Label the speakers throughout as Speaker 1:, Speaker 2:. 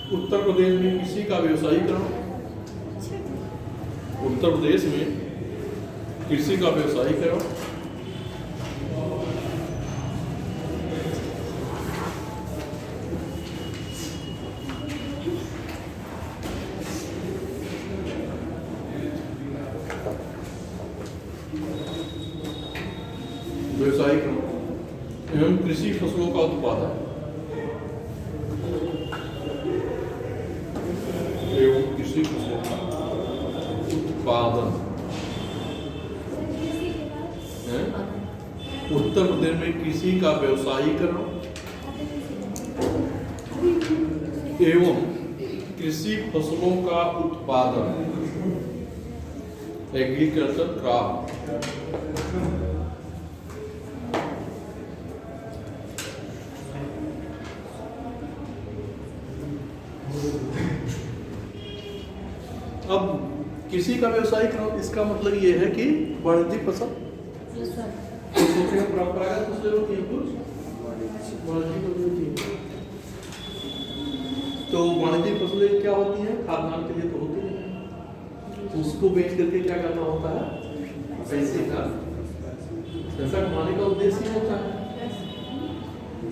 Speaker 1: उत्तर प्रदेश में कृषि का व्यवसायीकरण, उत्तर प्रदेश में कृषि का व्यवसायीकरण व्यवसायीकरण एवं कृषि फसलों का उत्पादन एवं कृषि फसलों का उत्पादन है। उत्तर प्रदेश में कृषि का व्यवसायीकरण एवं कृषि फसलों का उत्पादन, एग्रीकल्चर क्रॉप, अब कृषि का व्यवसायीकरण इसका मतलब ये है कि वाणिज्यिक फसल, परंपरागत फसलें होती हैं कुछ, वाणिज्यिक फसलें होती हैं। तो वाणिज्यिक फसलें क्या होती हैं? खाद्यान्न के लिए तो होती नहीं, उसको बेच करके क्या करना होता है? पैसे का पैसा कमाने का उद्देश्य ही होता है।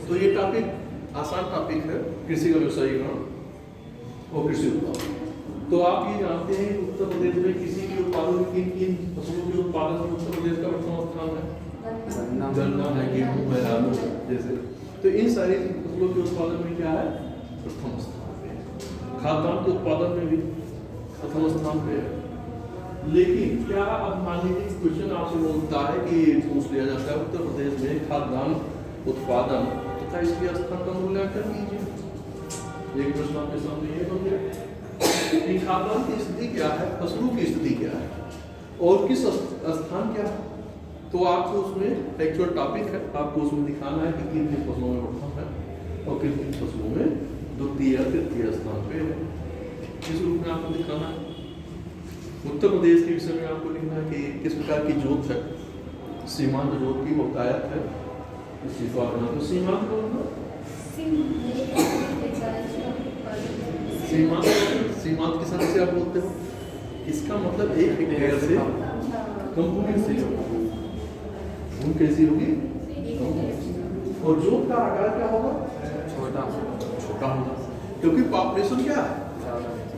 Speaker 1: तो ये टॉपिक आसान टॉपिक है, कृषि का व्यवसायीकरण और कृषि उत्पादन। तो आप ये जानते हैं कि उत्तर प्रदेश में कृषि के उत्पादन, किन किन फसलों के उत्पादन में उत्तर प्रदेश का प्रथम स्थान है? गन्ना है, गेहूं है, आलू जैसे। तो इन सारी फसलों के उत्पादन में क्या है? प्रथम स्थान पे। खाद्यान्न के उत्पादन में भी प्रथम स्थान पे है। लेकिन क्या अब मान लीजिए क्वेश्चन आपसे बोलता है कि पूछ लिया जाता है उत्तर प्रदेश में खाद्यान्न उत्पादन तथा इसके स्तर का मूल्यांकन कीजिए। एक प्रश्न आपके सामने ये बन गया, खाद्यान्न की स्थिति क्या है, फसलों की स्थिति क्या है और किस स्थान क्या है। तो आपको उसमें एक्चुअल टॉपिक है, आपको उसमें दिखाना है कि किन किन फसलों में प्रथम है और किन किन फसलों में द्वितीय तृतीय स्थान पे है। इस रूप में आपको दिखाना है। उत्तर प्रदेश के विषय में आपको लिखना है कि किस प्रकार की जोत है, सीमांत जोत की बहुतायत है। तो सीमांत को सीमांत किसान से आप बोलते हो, इसका मतलब 1 हेक्टेयर से कम भूमि से भूमि कैसी होगी? और जोत का आकार क्या होगा? छोटा होगा, क्योंकि पॉपुलेशन क्या है?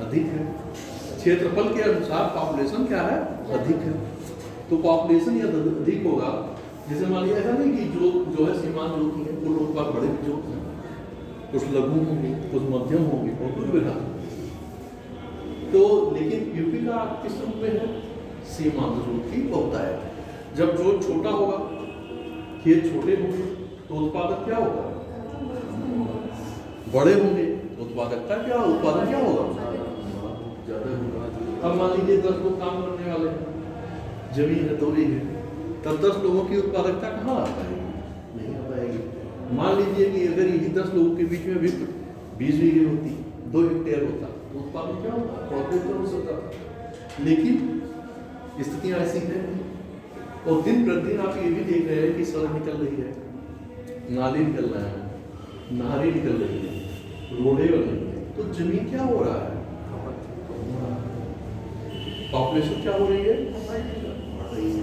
Speaker 1: अधिक है। क्षेत्रफल के अनुसार पॉपुलेशन क्या है? अधिक है। तो पॉपुलेशन यदि अधिक होगा, जैसे मान लिया ऐसा नहीं कि जो है सीमांत जोत है वो लोग पास बड़े जोत हैं, कुछ लघु होंगे, कुछ मध्यम होंगे और कुछ बृहद। तो लेकिन यूपी का किस रूप में है? सीमांत जोत की बहुतायत है। जब जोत छोटा होगा, खेत छोटे होंगे तो उत्पादक क्या होगा? बड़े होंगे तो उत्पादकता क्या, उत्पादन क्या होगा? ज्यादा होगा। अब मान लीजिए 10 लोग काम करने वाले हैं, जमीन है थोड़ी है, तब 10 लोगों की उत्पादकता कहाँ आ पाएगी? नहीं आ पाएगी। मान लीजिए कि अगर यही 10 लोगों के बीच में भी 20 बीघे होती, 2 हेक्टेयर होता, तो उत्पादन क्या होता? प्रॉफिट तो हो सकता। लेकिन स्थितियां ऐसी हैं और दिन प्रतिदिन आप ये भी देख रहे हैं कि सड़क निकल रही है, नाली निकल रहा है, नहरें निकल रही है, रोडें बन रही है, तो जमीन क्या हो रहा है? पॉपुलेशन क्या हो रही है? बढ़ रही है।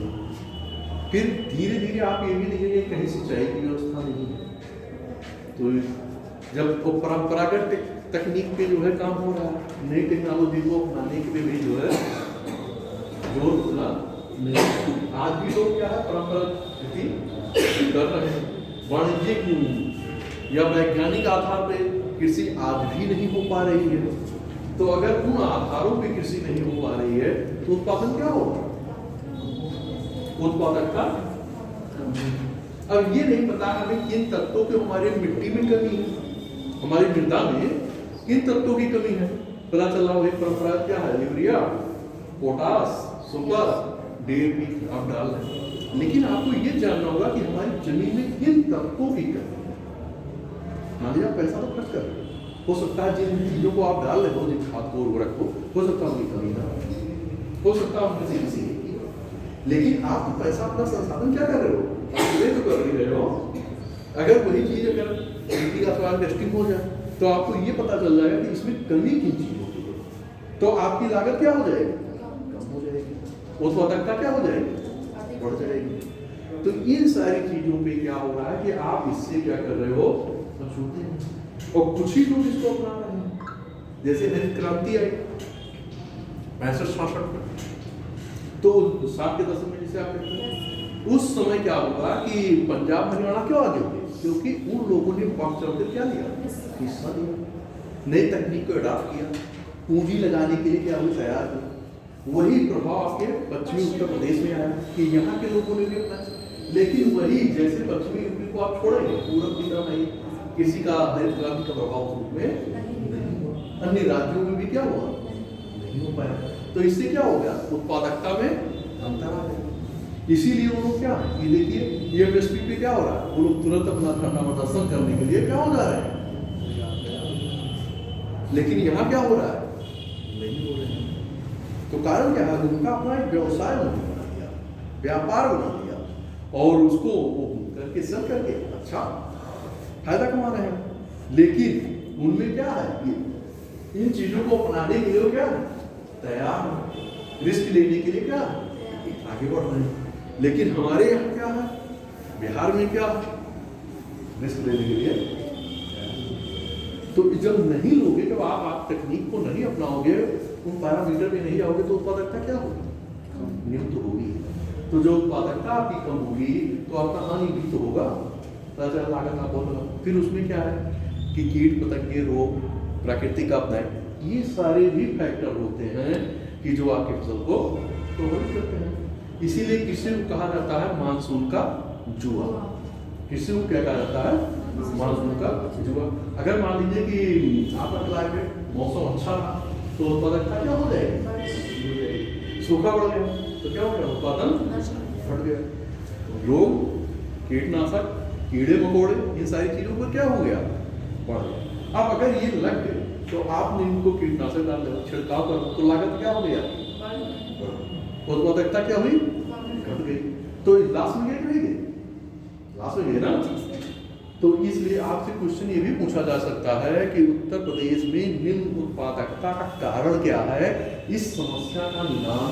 Speaker 1: फिर धीरे धीरे आप ये भी देखेंगे कहीं सिंचाई की व्यवस्था नहीं है। तो जब वो परंपरागत तकनीक पे जो है काम हो रहा है, नई टेक्नोलॉजी को अपनाने के लिए भी जो है जोर खुला नहीं। आज भी लोग क्या है परंपरागत खेती कर रहे हैं। वाणिज्यिक या वैज्ञानिक आधार पे कृषि आज भी नहीं हो पा रही है। तो अगर उन आधारों पे कृषि नहीं हो पा रही है तो उत्पादन क्या होगा? उत्पादकता। अब ये नहीं पता हमें किन तत्वों के हमारे मिट्टी में कमी है, हमारी मृदा में किन तत्वों की कमी है। पता चला वही परंपरा क्या है? यूरिया, पोटास, सुपर, डीएपी आप डाल रहे हैं। लेकिन आपको ये जानना होगा कि हमारी जमीन में किन तत्वों की कमी है। मान लीजिए आप पैसा तो खर्च कर रहे हो सकता है जिन चीजों को आप डाल रहे हो, जिन खाद को उर्वरक को, हो सकता है उनकी कमी ना हो सकता है उनकी किसी, लेकिन आप पैसा अपना संसाधन क्या कर रहे हो? तो कर रहे हो। अगर वही चीज अगर खेती का सवाल टेस्टिंग हो जाए तो आपको ये पता चल जाएगा कि इसमें कमी किन चीज़ों की है, तो आपकी लागत क्या हो जाएगी, कम हो जाएगी, उत्पादकता क्या हो जाएगी, बढ़ जाएगी। तो इन सारी चीज़ों पे क्या हो रहा है कि आप इससे क्या कर रहे हो, समझौते हैं। और कुछ ही लोग इसको अपना रहे हैं, जैसे हरित क्रांति आई 65-66 में, तो 60 के दशक में जिसे आप कहते हैं, उस समय क्या हुआ कि पंजाब हरियाणा क्यों आगे हुए, क्योंकि उन लोगों ने पक्ष चलकर क्या लिया, हिस्सा लिया, नई तकनीक को अडॉप्ट किया, पूंजी लगाने के लिए क्या हुए, तैयार हुए। वही प्रभाव आपके पश्चिमी उत्तर प्रदेश में आया कि यहाँ के लोगों ने भी अपना, लेकिन वही जैसे पश्चिमी यूपी को आप छोड़ेंगे, पूरब की तरह नहीं, किसी का हरित क्रांति का प्रभाव रूप में नहीं हुआ, अन्य राज्यों में भी क्या हुआ, नहीं हो पाया। तो इससे क्या हो गया, उत्पादकता में अंतर आ गया। इसीलिए वो लोग क्या है, ये देखिए एमएसपी पे क्या हो रहा है, वो लोग तुरंत अपना धरना प्रदर्शन करने के लिए क्या हो जा रहे हैं, लेकिन यहाँ क्या हो रहा है, नहीं हो रहे हैं। तो कारण क्या है, उनका अपना एक व्यवसाय बना दिया, व्यापार बना दिया, और उसको वो करके सब करके अच्छा फायदा कमा रहे हैं। लेकिन उनमें क्या है कि इन चीजों को अपनाने के लिए क्या तैयार, रिस्क लेने के लिए क्या आगे बढ़ रहे हैं। लेकिन हमारे यहाँ क्या है, बिहार में क्या रिस्क लेने के लिए, तो जब नहीं लोगे, जब आप तकनीक को नहीं अपनाओगे, उन पैरामीटर में नहीं आओगे, तो उत्पादकता क्या होगी, न्यून तो होगी। तो जो उत्पादकता आपकी कम होगी तो आपका हानि भी तो होगा, लागत आप बोल रहे। फिर उसमें क्या है कि कीट पतंगे, रोग, प्राकृतिक आपदाएं, ये सारे भी फैक्टर होते हैं कि जो आपकी फसल को प्रभावित करते हैं। इसीलिए कृषि को कहा जाता है मानसून का जुआ। कृषि को क्या कहा जाता है, मानसून का जुआ। अगर मान लीजिए कि आपका क्लाइमेट मौसम अच्छा रहा तो उत्पादकता क्या हो जाएगी, सूखा बढ़ गया तो क्या हो गया, उत्पादन घट गया। रोग, कीटनाशक, कीड़े मकोड़े, इन सारी चीजों पर क्या हो गया, बढ़ गया। अब अगर ये लग गए तो आपने इनको कीटनाशक डाल दिया, छिड़काव कर, तो लागत क्या हो गया, उत्पादकता क्या हुई, घट गई। तो लास्ट में क्या करेंगे, लास्ट में ना। तो इसलिए आपसे क्वेश्चन ये भी पूछा जा सकता है कि उत्तर प्रदेश में निम्न उत्पादकता का कारण क्या है, इस समस्या का निदान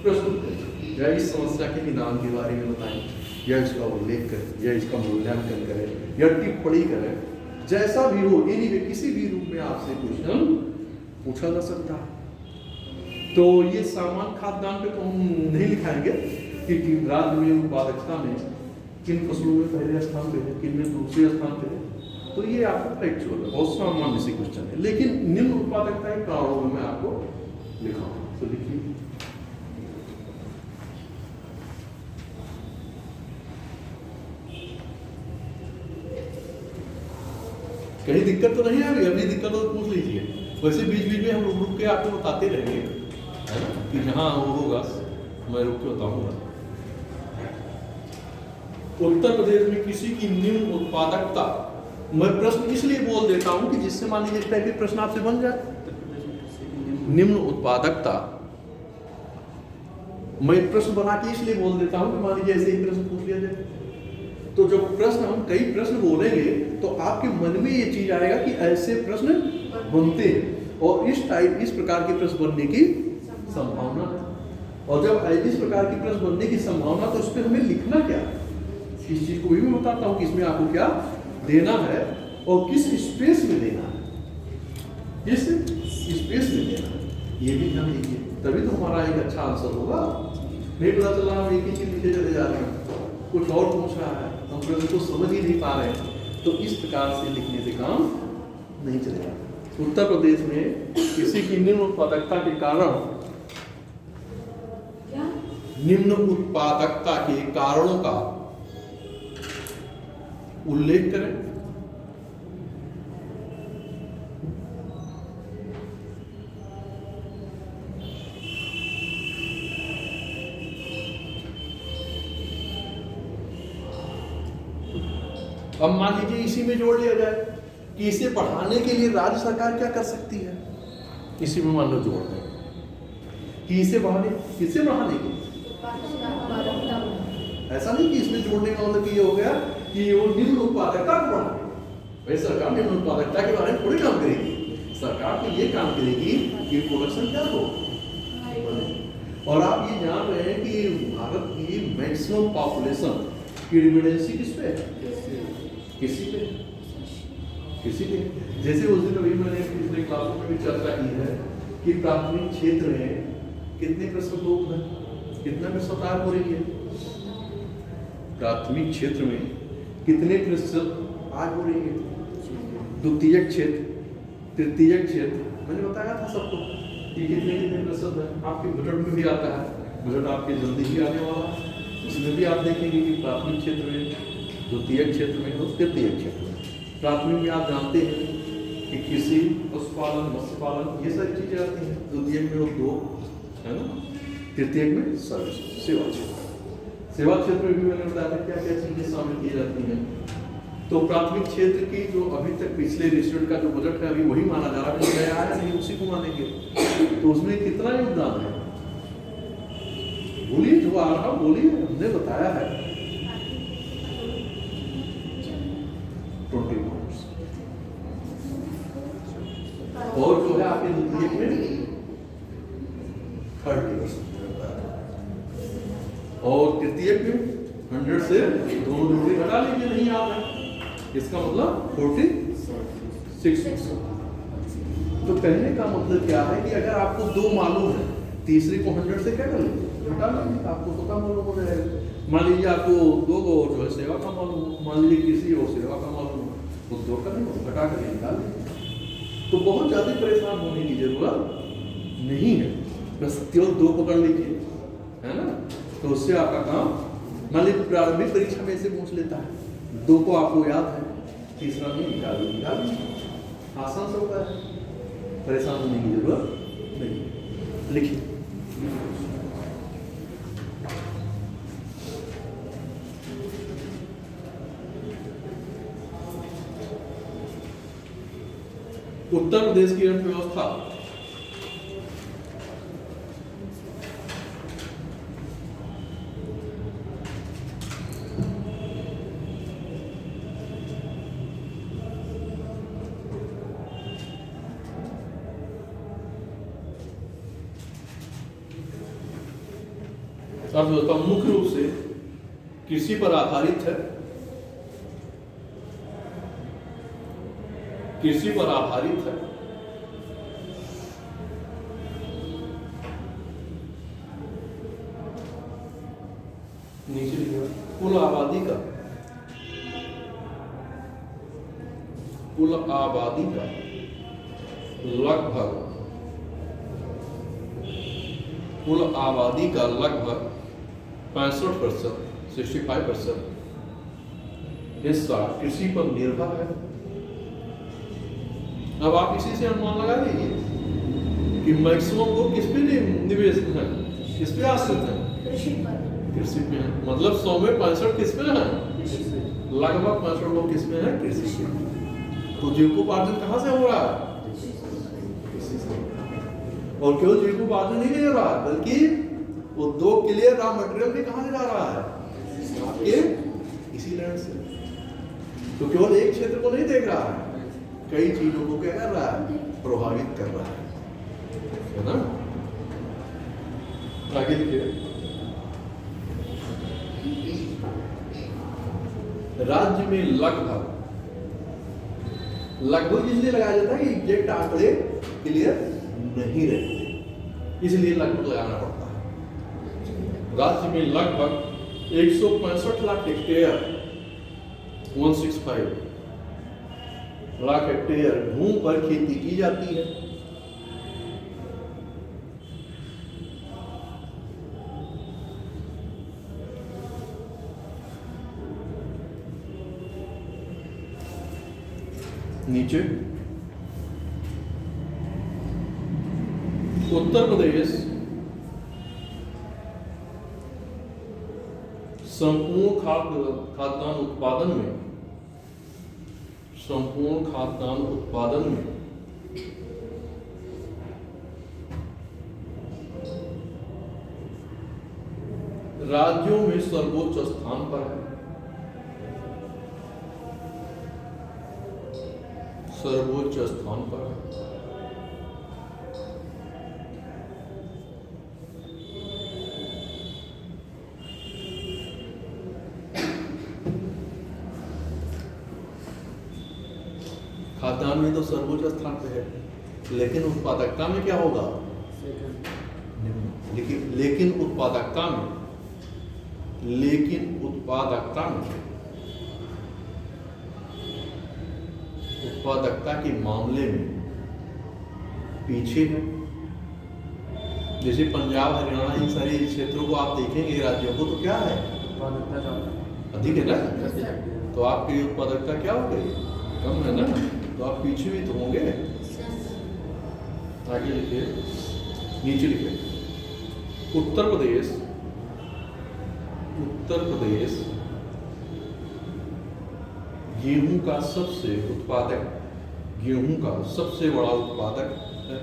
Speaker 1: प्रस्तुत करें, या इस समस्या के निदान के बारे में बताएं, या इसका उल्लेख करें, या इसका मूल्यांकन करें, या टिप्पणी करें, जैसा भी हो, एनीवे किसी भी रूप में आपसे क्वेश्चन पूछा जा सकता है। तो ये सामान्य खाद्यान्न पे तो हम नहीं लिखाएंगे कि राज्य में उत्पादकता में किन फसलों में पहले स्थान पे है, किन में दूसरे स्थान पे है, तो ये आपका फैक्चुअल है, बहुत सामान्य से क्वेश्चन है। लेकिन निम्न उत्पादकता के कारणों में मैं आपको लिखाऊंगा, तो लिखिए। कहीं दिक्कत तो नहीं आ रही, अभी दिक्कत हो तो पूछ लीजिए, वैसे बीच बीच में हम रुक के आपको बताते रहेंगे, है ना, कि जहाँ वो होगा मैं रुक के बताऊंगा। उत्तर प्रदेश में किसी की निम्न उत्पादकता, मैं प्रश्न इसलिए बोल देता हूं कि जिससे मान लीजिए इस टाइप के प्रश्न आपसे बन जाए। निम्न उत्पादकता मैं प्रश्न बना के इसलिए बोल देता हूं कि मान लीजिए ऐसे ही प्रश्न पूछ लिया जाए, तो जब प्रश्न हम कई प्रश्न बोलेंगे तो आपके मन में ये चीज आएगा कि ऐसे प्रश्न बनते हैं, और इस प्रकार के प्रश्न बनने की संभावना है। और जब इस प्रकार की प्रश्न बनने की संभावना, तो उस पर हमें लिखना क्या है, इस चीज को भी मैं बताता हूँ कि इसमें आपको क्या देना है और किस स्पेस में देना है, किस स्पेस में देना है, ये भी ध्यान दीजिए, तभी तो हमारा एक अच्छा आंसर होगा। नहीं पता चला हम एक ही चीज लिखे चले जा रहे हैं, कुछ और पूछ रहा है, हम प्रश्न को समझ ही नहीं पा रहे हैं, तो इस प्रकार से लिखने से काम नहीं चलेगा। उत्तर प्रदेश में किसी की निम्न उत्पादकता के कारण, निम्न उत्पादकता के कारणों का उल्लेख करें। अब मान लीजिए इसी में जोड़ लिया जाए कि इसे बढ़ाने के लिए राज्य सरकार क्या कर सकती है, इसी में मान लो जोड़ दें कि इसे बढ़ाने, किसे बढ़ाने के, ऐसा नहीं कि इसमें जोड़ने का मतलब ये हो गया कि वो निम्न उत्पादकता को बढ़ाने, भाई सरकार निम्न उत्पादकता के बारे में थोड़ी काम करेगी, सरकार तो ये काम करेगी कि प्रोडक्शन क्या हो। और आप ये जान रहे हैं कि भारत की मैक्सिमम पॉपुलेशन की डिपेंडेंसी किस पे है? किसी पे, किसी पे। जैसे उस दिन अभी मैंने पिछले क्लासों में भी चर्चा की है कि प्राथमिक क्षेत्र में कितने प्रतिशत लोग हैं, कितना प्रतिशत आय हो रही है? प्राथमिक क्षेत्र में कितने प्रतिशत आय हो रही है? द्वितीयक क्षेत्र, तृतीयक क्षेत्र, मैंने बताया था सबको कि कितने कितने प्रतिशत है। आपके बजट में भी आता है, बजट आपके जल्दी ही आने वाला है, उसमें भी आप देखेंगे कि प्राथमिक क्षेत्र में, द्वितीयक क्षेत्र में और तृतीयक क्षेत्र में। प्राथमिक में आप जानते हैं कि कृषि, पशुपालन, मत्स्य पालन, ये सारी चीजें आती हैं। द्वितीयक में उद्योग, है ना। तृतीयक में सर्विस, सेवा क्षेत्र। सेवा क्षेत्र में भी मैंने बताया था क्या क्या चीजें शामिल की जाती हैं। तो प्राथमिक क्षेत्र की जो अभी तक पिछले रिस्टेट का जो बजट है अभी वही माना जा रहा है, नया आया नहीं, उसी को मानेंगे। तो उसमें कितना योगदान है? बोलिए, जो आ रहा बोलिए, हमने बताया है 20%। और जो है आपके द्वितीयक में 30%, और तृतीयक में 100 से दोनों डिग्री घटा लीजिए, नहीं आप है, इसका मतलब 46। तो कहने का मतलब क्या है कि अगर आपको दो मालूम है, तीसरे को 100 से क्या कर लीजिए, घटा लीजिए, आपको तो कम मालूम हो जाएगा। मान लीजिए आपको दो को जो है सेवा का मालूम हो, मान लीजिए किसी और सेवा का मालूम हो, तो दो का नहीं, घटा कर निकाल लीजिए। तो बहुत ज़्यादा परेशान होने की जरूरत नहीं है, बस केवल दो पकड़ लीजिए, है ना। तो उससे आपका काम, मान लीजिए प्रारंभिक परीक्षा में से पूछ लेता है, दो को आपको याद है, तीसरा नहीं, निकाल लीजिए, आसान से होता है, परेशान होने की जरूरत नहीं। लिखिए, उत्तर प्रदेश की अर्थव्यवस्था अर्थव्यवस्था मुख्य रूप से कृषि पर आधारित है, कृषि पर आधारित है। नीचे लिखा कुल आबादी का लगभग 65%, 65% हिस्सा कृषि पर निर्भर है। अब आप इसी से अनुमान लगा लीजिए कि मैक्सिमम लोग किस पे निवेश है, किस पे आश्रित है, कृषि पे है। मतलब 100 में 65 किस पे है, लगभग 65 लोग किस पे है, कृषि पे। तो जीविकोपार्जन कहाँ से हो रहा है, कृषि से। और केवल जीविकोपार्जन ही नहीं हो रहा है, बल्कि उद्योग के लिए रॉ मटेरियल भी कहाँ से जा रहा है, आपके इसी लैंड से। तो केवल एक क्षेत्र को नहीं देख रहा है, कई चीजों को क्या कर रहा है, प्रभावित कर रहा है ना। आगे देखिए, राज्य में लगभग इसलिए लगाया जाता है कि एग्जैक्ट आंकड़े क्लियर नहीं रहते, इसलिए लगभग लगाना पड़ता है। राज्य में लगभग 165 लाख हेक्टेयर, 165 लाख हेक्टेयर भूमि पर खेती की जाती है। नीचे उत्तर प्रदेश संपूर्ण खाद्यान्न उत्पादन में राज्यों में सर्वोच्च स्थान पर है। सर्वोच्च स्थान पर है। खाद्यान्न में तो सर्वोच्च स्थान पे है, लेकिन उत्पादकता में क्या होगा? लेकिन उत्पादकता में उत्पादकता के मामले में पीछे है। जैसे पंजाब, हरियाणा, इन सारे क्षेत्रों को आप देखेंगे, राज्यों को, तो क्या है? अधिक है ना। तो आपकी उत्पादकता क्या हो गई? कम है ना, तो आप पीछे भी तो होंगे। आगे लिखिए, नीचे लिखिए। उत्तर प्रदेश गेहूं का सबसे बड़ा उत्पादक है।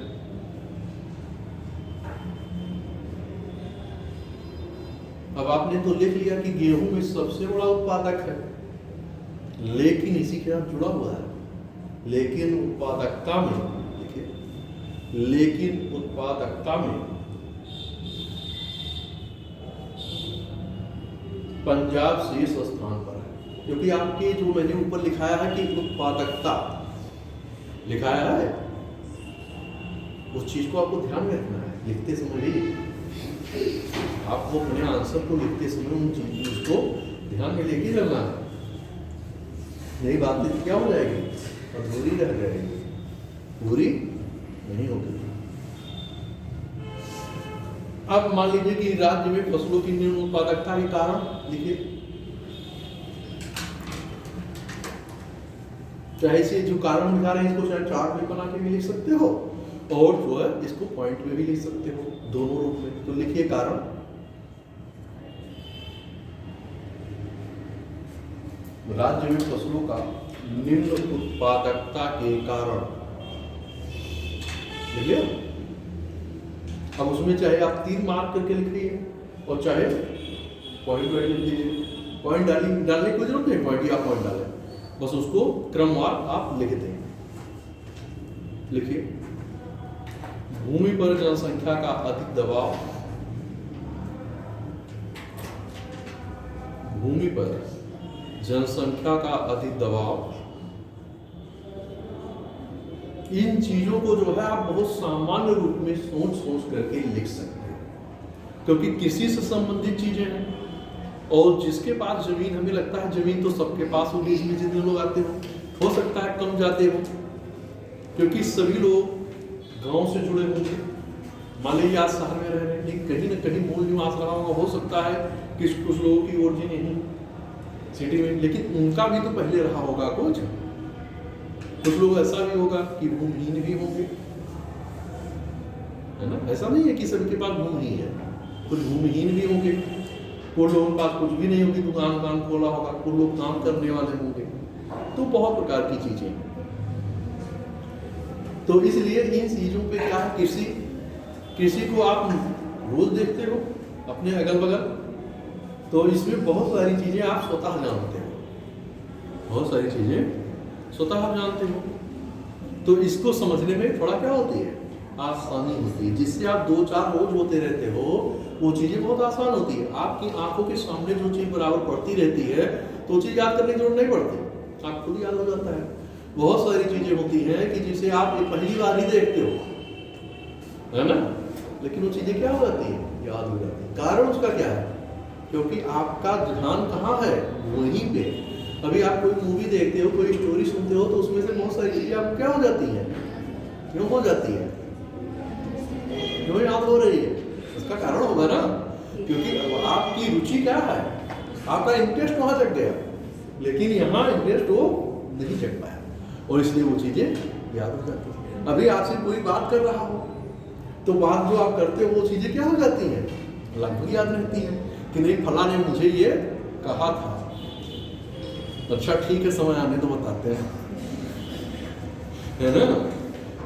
Speaker 1: अब आपने तो लिख लिया कि गेहूं में सबसे बड़ा उत्पादक है, लेकिन इसी के साथ जुड़ा हुआ है, लेकिन उत्पादकता में पंजाब शीर्ष स्थान पर है। क्योंकि आपके जो मैंने ऊपर लिखाया है कि उत्पादकता लिखाया है, उस चीज को आपको ध्यान में रखना है लिखते समय भी। आपको अपने आंसर को लिखते समय उन चीजों को ध्यान में लेके चलना है, नहीं बात क्या हो जाएगी? अधूरी रह जाएगी, पूरी नहीं होगी। अब मान लीजिए कि राज्य में फसलों की न्यून उत्पादकता के कारण, लिखिए, चाहे से जो कारण दिखा रहे हैं इसको चाहे चार्ट में बना के भी लिख सकते हो, और जो है इसको पॉइंट में भी लिख सकते हो, दोनों रूप में। तो लिखिए कारण, राज्य में फसलों का निम्न उत्पादकता के कारण, लिखिए। अब उसमें चाहे आप 3 मार्क करके लिखिए और चाहे पॉइंट वाइज लिखिए। पॉइंट डालने की जरूरत नहीं, पॉइंट ही आप पॉइंट डालें, बस उसको क्रमवार आप लिख दें। लिखिए, भूमि पर जनसंख्या का अधिक दबाव, भूमि पर जनसंख्या का अधिक दबाव, इन चीजों को जो है आप बहुत सामान्य रूप में सोच करके लिख सकते हैं, क्योंकि कृषि से संबंधित चीजें हैं। और जिसके पास जमीन, हमें लगता है जमीन तो सबके पास होगी, इसमें जितने लोग आते हो सकता है कम जाते हो, क्योंकि सभी लोग गांव से जुड़े होंगे। मान लीजिए आज शहर में रह रहे हैं, लेकिन कहीं ना कहीं मूल निवास रहा होगा, हो सकता है कि कुछ लोगों की ओरिजिन यहीं सिटी में, लेकिन उनका भी तो पहले रहा होगा कुछ लोग ऐसा भी होगा कि भूमिहीन भी होंगे, है ना। ऐसा नहीं है कि सबके पास भूमि है, कुछ भूमिहीन भी होंगे, कुछ लोगों के पास कुछ भी नहीं होगी, दुकान खोला होगा, कुछ लोग काम करने वाले होंगे, तो बहुत प्रकार की चीजें हैं। तो इसलिए इन चीजों पे क्या है, कृषि को आप रोज देखते हो अपने अगल बगल, तो इसमें बहुत सारी चीजें आप स्वतः जानते हो, बहुत सारी चीजें स्वतः आप जानते हो। तो इसको समझने में थोड़ा क्या होती है, आसानी होती है। जिससे आप 2-4 रोज होते रहते हो, वो चीजें बहुत आसान होती है। आपकी आंखों के सामने जो चीज बराबर पड़ती रहती है, तो चीज याद करने की जरूरत नहीं पड़ती, आप खुद याद हो जाता है। बहुत सारी चीजें होती हैं कि जिसे आप पहली बार ही देखते हो, है ना, लेकिन वो चीजें क्या हो जाती है, याद हो जाती है। कारण उसका क्या है, क्योंकि आपका ध्यान कहाँ है, वहीं पे। अभी आप कोई मूवी देखते हो, कोई स्टोरी सुनते हो, तो उसमें से बहुत सारी चीजें आपको क्या हो जाती है, क्यों हो जाती है, क्यों याद हो रही है? उसका कारण होगा ना, क्योंकि आपकी रुचि क्या है, आपका इंटरेस्ट वहां जग गया, लेकिन यहाँ इंटरेस्ट वो नहीं जग पाया, और इसलिए वो चीजें याद हो जाती है। अभी आपसे कोई बात कर रहा हो, तो बात जो आप करते हो वो चीजें क्या हो जाती हैं, लगभग याद रहती हैं कि नहीं फला ने मुझे ये कहा था, अच्छा ठीक है समय आने तो बताते हैं, है ना।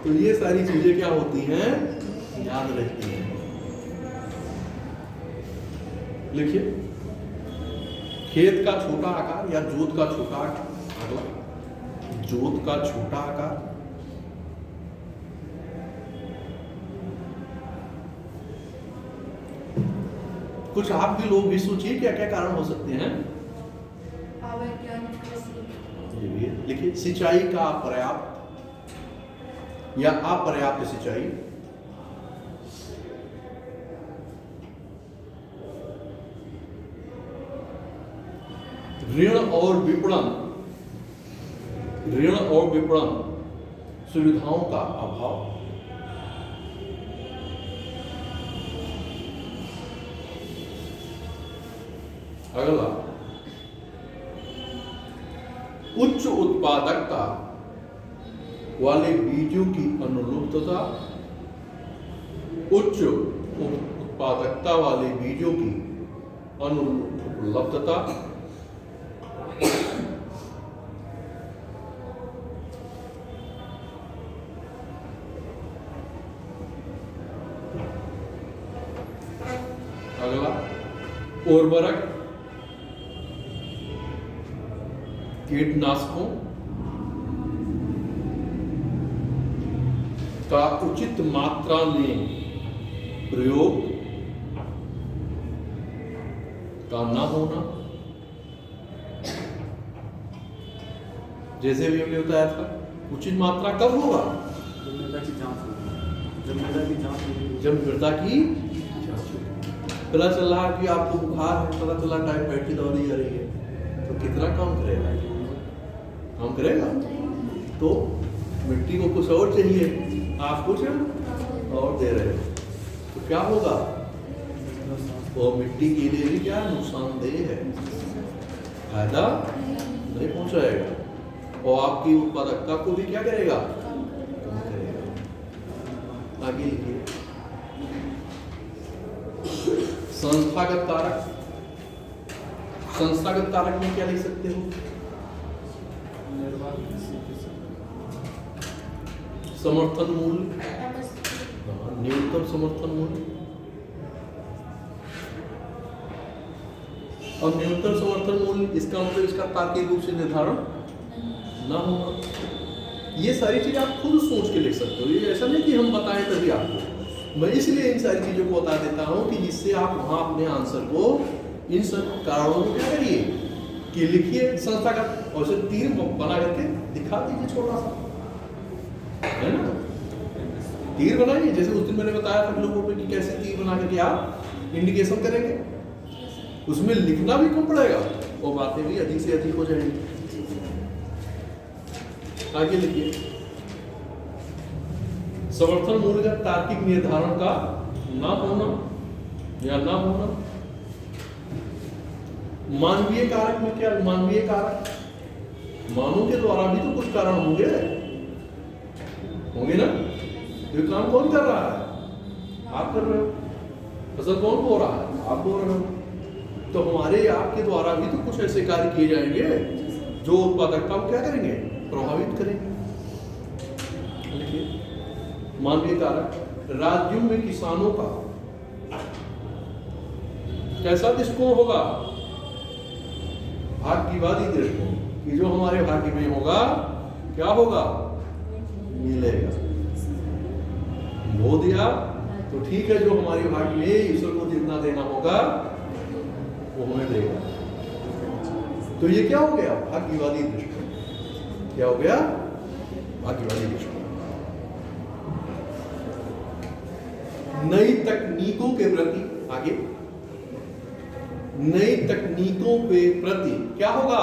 Speaker 1: तो ये सारी चीजें क्या होती हैं, याद रहती हैं। लिखिए, खेत का छोटा आकार या जोत का छोटा आकार जोत का छोटा आकार, कुछ आप भी लोग भी सोचिए क्या क्या कारण हो सकते हैं। ये भी है, लिखिए सिंचाई का पर्याप्त या अपर्याप्त सिंचाई, ऋण और विपणन सुविधाओं का अभाव, अगला उच्च उत्पादकता वाले बीजों की अनुपलब्धता, उच्च उत्पादकता वाले बीजों की अनुपलब्धता, अगला उर्वरक कीटनाशकों का उचित मात्रा में प्रयोग का न होना, जैसे भी हमने बताया था उचित मात्रा कब होगा, जब मृदा की जांच होगी। पता चल रहा है कि आपको बुखार है, पता चला टाइफाइड की दवाई आ रही है, तो कितना काम करेगा, काम करेगा। तो मिट्टी को कुछ और चाहिए, आप कुछ और दे रहे हो, तो क्या होगा, वो मिट्टी के लिए भी क्या नुकसानदेह है, फायदा नहीं पहुंचाएगा, और आपकी उत्पादकता को भी क्या करेगा, कम करेगा। आगे लिखिए संस्थागत कारक, संस्थागत कारक में क्या लिख सकते हो, समर्थन मूल्य, न्यूनतम समर्थन मूल्य। अब न्यूनतम समर्थन मूल्य इसका मतलब इसका तार्किक रूप से निर्धारण ना होना। ये सारी चीजें आप खुद सोच के लिख सकते हो, ये ऐसा नहीं कि हम बताएं तभी आपको। मैं इसलिए इन सारी चीजों को बता देता हूं कि जिससे आप वहां अपने आंसर को इन सब कारणों को क्या करिए कि लिखिए संस्थागत, और उसे तीर बना करके दिखा दीजिए छोटा सा, है ना, तीर बनाइए। जैसे उस दिन मैंने बताया था लोगों को कि कैसे तीर बना करके आप इंडिकेशन करेंगे, उसमें लिखना भी कम पड़ेगा और बातें भी अधिक से अधिक हो जाएंगी। आगे लिखिए समर्थन मूल्य का तार्किक निर्धारण का ना होना या ना होना। मानवीय कारक में क्या, मानवीय कारक मानव के द्वारा भी तो कुछ कारण होंगे ना। ये काम कौन कर रहा है, आप कर रहे हो, फसल कौन बो रहा है, आप बो रहे हो। तो हमारे आपके द्वारा भी तो कुछ ऐसे कार्य किए जाएंगे जो उत्पादकता को क्या करेंगे, प्रभावित करेंगे। देखिए मानवीय कारक, राज्यों में किसानों का कैसा दृष्टिकोण होगा, भाग्यवादी दृष्टिकोण, कि जो हमारे भाग्य में होगा क्या होगा, मिलेगा। बो दिया तो ठीक है, जो हमारे भाग्य में ईश्वर को जितना देना होगा वो हमें देगा। तो ये क्या हो गया, भाग्यवादी दृष्टिकोण। क्या हो गया, भाग्यवादी दृष्टिकोण। नई तकनीकों के प्रति, आगे नई तकनीकों के प्रति क्या होगा,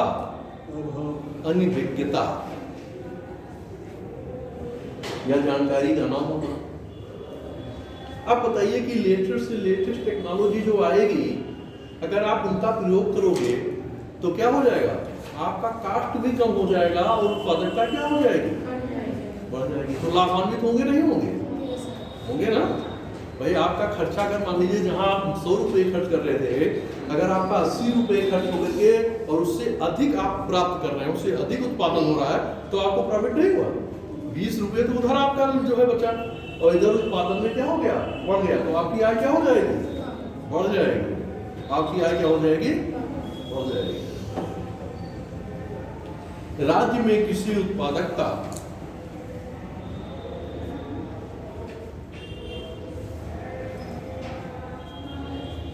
Speaker 1: अनिभिज्ञता या जानकारी का ना होना। आप बताइए कि लेटेस्ट से लेटेस्ट टेक्नोलॉजी जो आएगी, अगर आप उनका प्रयोग करोगे तो क्या हो जाएगा, आपका कास्ट भी कम हो जाएगा और उत्पादकता क्या हो जाएगी, बढ़ जाएगी। तो लाभान्वित होंगे नहीं होंगे, होंगे ना भाई। आपका खर्चा अगर मान लीजिए जहां आप 100 रुपए खर्च कर रहे थे, अगर आपका 80 रुपए खर्च होकर के और उससे अधिक आप प्राप्त कर रहे हैं, उससे अधिक उत्पादन हो रहा है, तो आपको प्रॉफिट नहीं हुआ। 20 रुपए तो उधर आपका जो है बचा, और इधर उत्पादन में क्या हो गया, बढ़ गया। तो आपकी आय क्या हो जाएगी, बढ़ जाएगी। आपकी आय क्या हो जाएगी, बढ़ जाएगी। राज्य में कृषि उत्पादकता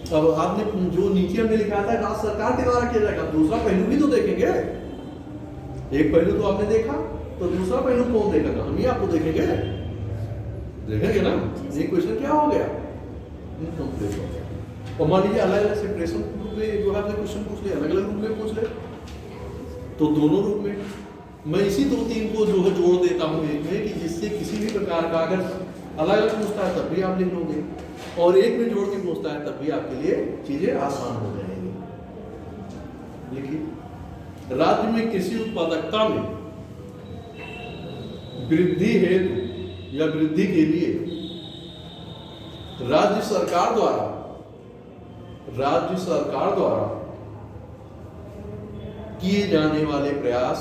Speaker 1: अब आपने जो नीचे हमने लिखा था राज्य सरकार के द्वारा किया जाएगा, दूसरा पहलू भी तो देखेंगे। एक पहलू तो आपने देखा, तो दूसरा पहलू कौन देखेगा? हम ही आपको देखेंगे ना। ये क्वेश्चन क्या हो गया? इनकम्प्लीट हो गया। और मान लीजिए अलग अलग सेपरेशन में जो आपने क्वेश्चन पूछ लिया, अलग अलग रूप में पूछ ले, तो दोनों रूप में मैं इसी 2-3 को जो है जोड़ देता हूँ एक में, कि जिससे किसी भी प्रकार का अगर अलग अलग पूछता है तब भी आप लिख लोगे, और एक में जोड़ के पूछता है तब भी आपके लिए चीजें आसान हो जाएंगी। देखिए, राज्य में कृषि उत्पादकता में वृद्धि हेतु या वृद्धि के लिए राज्य सरकार द्वारा किए जाने वाले प्रयास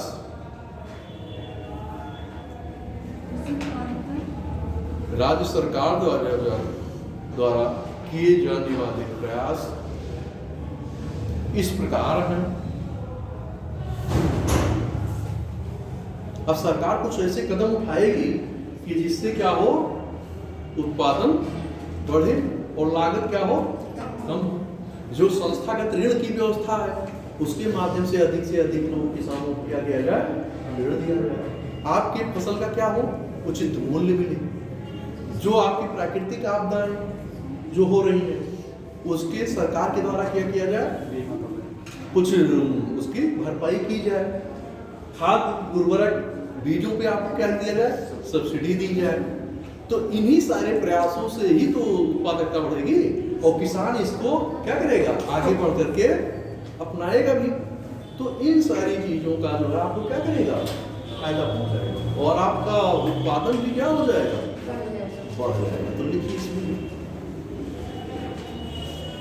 Speaker 1: राज्य सरकार द्वारा किए जाने वाले प्रयास इस प्रकार हैं। अब सरकार कुछ ऐसे कदम उठाएगी कि जिससे क्या हो, उत्पादन बढ़े और लागत क्या हो, कम हो। जो संस्थागत ऋण की व्यवस्था है उसके माध्यम से अधिक लोग किसानों को क्या किया जाए, ऋण दिया जाए। आपके फसल का क्या हो, उचित मूल्य मिले। जो आपकी प्राकृतिक आपदाएं जो हो रही है उसके सरकार के द्वारा क्या किया जाए, कुछ उसकी भरपाई की जाए। खाद उर्वरक बीजों पे आपको क्या दिया जाए, सब्सिडी दी जाए। तो इन्हीं सारे प्रयासों से ही तो उत्पादकता बढ़ेगी, और किसान इसको क्या करेगा, आगे बढ़ करके अपनाएगा भी। तो इन सारी चीजों का जो है आपको क्या करेगा, फायदा पहुंचाएगा, और आपका उत्पादन भी क्या हो जाएगा, बढ़ जाएगा। तो लिखिए इसमें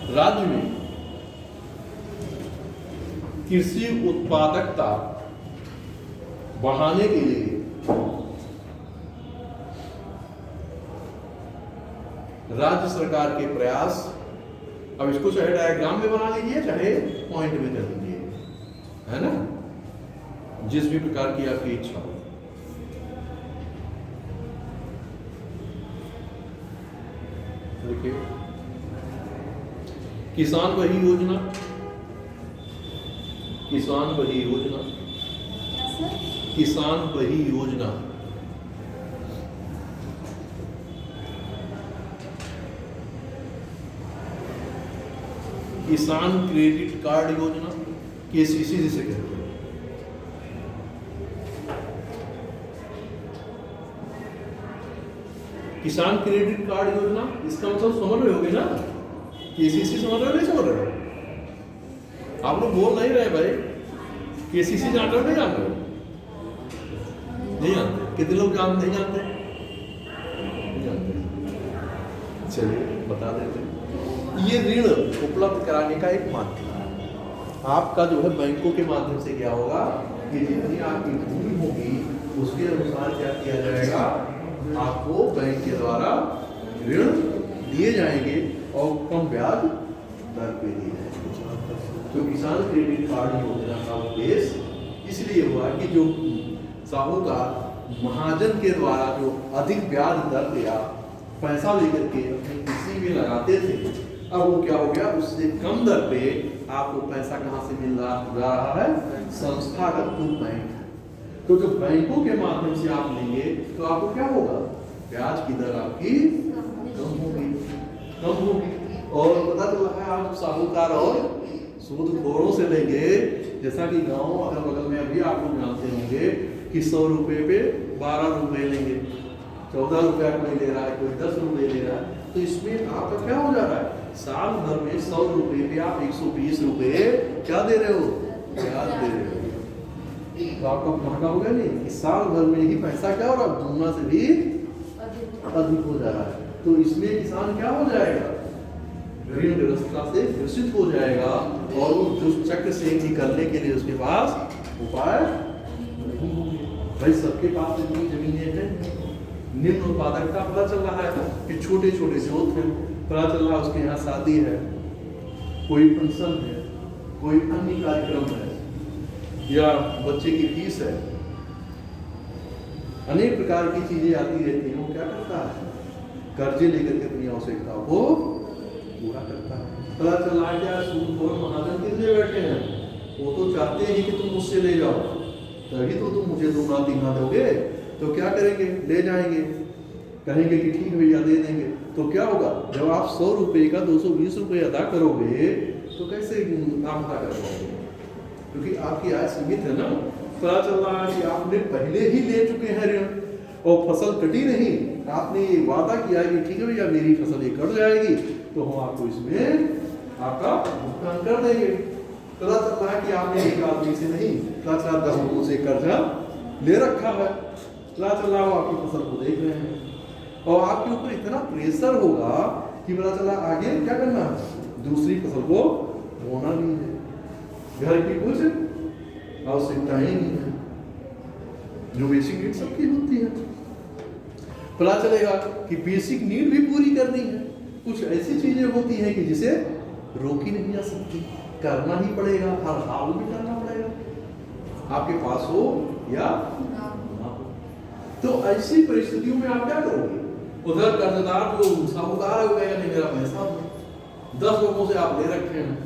Speaker 1: राज्य में कृषि उत्पादकता बढ़ाने के लिए राज्य सरकार के प्रयास, अब इसको चाहे डायग्राम में बना लीजिए चाहे पॉइंट में कर लीजिए, है ना, जिस भी प्रकार की आपकी इच्छा हो। देखिए, किसान वही योजना, किसान वही योजना, किसान वही योजना किसान क्रेडिट कार्ड योजना, केसीसी जिसे कहते हैं। किसान क्रेडिट कार्ड योजना, इसका मतलब समझ रहे होगे ना, केसीसी समझ रहे हो, नहीं समझ रहे हो? आप लोग बोल नहीं रहे भाई, केसीसी जान रहे हो, नहीं जान रहे हो? नहीं जानते? कितने लोग नहीं जानते? नहीं जानते। चलिए बता देते हैं। ये ऋण उपलब्ध कराने का एक माध्यम है। आपका जो है बैंकों के माध्यम से क्या होगा कि जितनी आपकी भूमि होगी उसके अनुसार क्या किया जाएगा, आपको बैंक के द्वारा ऋण दिए जाएंगे और कम ब्याज दर पे दिए जाएंगे। तो किसान क्रेडिट कार्ड योजना का उद्देश्य इसलिए हुआ कि जो साहूकार महाजन के द्वारा जो अधिक ब्याज दर या पैसा लेकर के अपनी कृषि में लगाते थे, अब वो क्या हो गया, उससे कम दर पे आपको पैसा कहाँ से मिल रहा है, संस्थागत बैंक। तो जब बैंकों के माध्यम से आप लेंगे तो आपको क्या होगा, ब्याज की दर आपकी कम होगी। और पता चला है आप साहूकार और सूदखोरों से लेंगे, जैसा कि गांव अगल बगल में अभी आप लोग जानते होंगे कि 100 रुपए पे 12 रुपए लेंगे, 14 रुपया कोई ले रहा है, कोई 10 रुपए ले रहा है। तो इसमें आपका क्या हो जा रहा है, साल भर में 100 रुपए पे आप 120 रुपए क्या दे रहे हो, ब्याज दे रहे हो। तो आपका महंगा हो गया नहीं, कि साल भर में ही पैसा क्या हो रहा है, दुगना से भी अधिक हो जा रहा है। तो इसमें किसान क्या हो जाएगा, ऋण व्यवस्था से ग्रसित हो जाएगा, और उस चक्र से निकलने के लिए उसके पास उपाय नहीं होंगे। भाई सबके पास इतनी जमीनें हैं, निम्न उत्पादकता पता चल रहा है कि छोटे छोटे जोत हैं, पता चल रहा है उसके यहाँ शादी है, कोई फंक्शन है, कोई अन्य कार्यक्रम है, या बच्चे की फीस है, अनेक प्रकार की चीजें आती रहती हैं। वो क्या करता है, कर्जे लेकर के अपनी आवश्यकताओं को पूरा करता है। पता चला क्या सूदखोर महाजन किस लिए बैठे हैं, वो तो चाहते हैं कि तुम मुझसे ले जाओ, तभी तो तुम मुझे 2 गुना 3 गुना दोगे। तो क्या करेंगे, ले जाएंगे, कहेंगे कि ठीक भैया दे देंगे। तो क्या होगा, जब आप 100 रुपये का 220 रुपये अदा करोगे तो कैसे आप अदा कर पाओगे, क्योंकि आपकी आय सीमित है ना। पता चल रहा है कि आपने पहले ही ले चुके हैं ऋण और फसल कटी नहीं, आपने ये वादा किया है कि ठीक है भैया मेरी फसल ये कट जाएगी तो हम आपको इसमें आपका भुगतान कर देंगे। पता चल रहा है कि आपने एक आदमी से नहीं, पता चला 10 लोगों से कर्जा ले रखा है। पता चल रहा हो आपकी फसल को देख रहे हैं और आपके ऊपर इतना प्रेशर होगा कि पता चला आगे क्या करना है, दूसरी फसल को बोना नहीं है, घर की कुछ आवश्यकताएं नहीं है, जो बेसिक नीड सबकी होती है। पता चलेगा कि बेसिक नीड भी पूरी करनी है, कुछ ऐसी चीजें होती हैं कि जिसे रोकी नहीं जा सकती, करना ही पड़ेगा, हर हाल में करना पड़ेगा, आपके पास हो या ना हो। तो ऐसी परिस्थितियों में आप क्या करोगे, उधर कर्जदार जो साहूकार है वो कहेगा नहीं मेरा पैसा 10 लोगों से आप ले रखे हैं,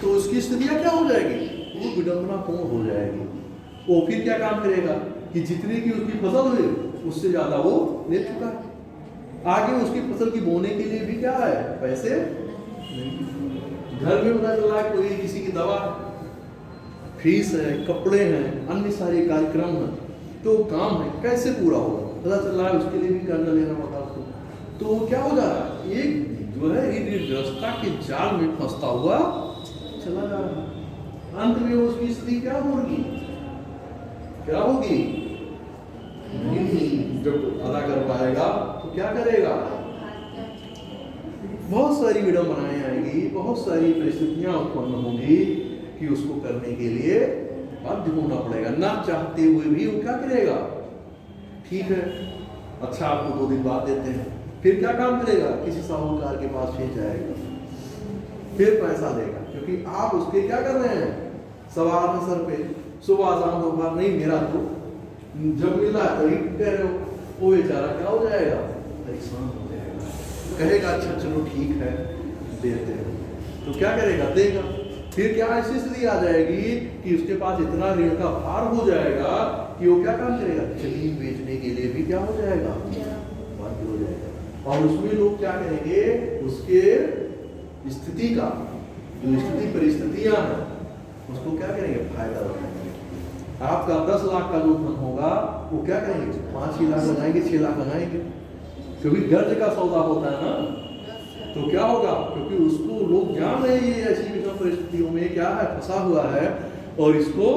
Speaker 1: तो उसकी स्थितियां क्या हो जाएगी, वो विडंबनापूर्ण हो जाएगी। वो फिर क्या काम करेगा कि जितनी की उसकी फसल हुई उससे ज्यादा वो ले चुका है, आगे उसकी फसल की बोने के लिए भी क्या है, पैसे नहीं। घर में पता चला कोई किसी की दवा फीस है, कपड़े हैं, अन्य सारे कार्यक्रम हैं, तो काम है कैसे पूरा होगा, पता चल रहा है उसके लिए भी कर्जा लेना पड़ता उसको। तो क्या हो जा रहा है, एक जो है ऋणग्रस्तता के जाल में फंसता हुआ चला जा रहा है। अंत में उसकी स्थिति क्या होगी, क्या होगी, जब अदा कर पाएगा तो क्या करेगा, बहुत सारी विडंबनाएं आएंगी, बहुत सारी परिस्थितियां उत्पन्न होंगी कि उसको करने के लिए बाध्य होना पड़ेगा, ना चाहते हुए भी वो क्या करेगा, ठीक है अच्छा आपको 2 दिन बाद देते हैं, फिर क्या काम करेगा, किसी साहूकार के पास फिर जाएगा, फिर पैसा देगा, क्योंकि आप उसके क्या कर रहे हैं, सवार में सर पे, सुबह शाम दोपहर नहीं, मेरा तो जब मिला तभी कह रहे हो, वो बेचारा क्या हो जाएगा, परेशान हो जाएगा, कहेगा अच्छा चलो ठीक है देते हो, तो क्या करेगा, देगा। फिर क्या ऐसी स्थिति आ जाएगी कि उसके पास इतना ऋण का भार हो जाएगा कि वो क्या काम करेगा, जमीन बेचने के लिए भी क्या हो जाएगा, बाध्य हो जाएगा। और उसमें लोग क्या करेंगे, उसके स्थिति का जो स्थिति परिस्थितियां हैं उसको क्या करेंगे, फायदा उठाएंगे। आपका 10 लाख का जो धन होगा वो क्या करेंगे, 5 लाख लगाएंगे, 6 लाख लगाएंगे, क्योंकि गर्ज का सौदा होता है ना। तो क्या होगा, क्योंकि उसको लोग जान रहे हैं ये ऐसी विषम परिस्थितियों में क्या है, फंसा हुआ है और इसको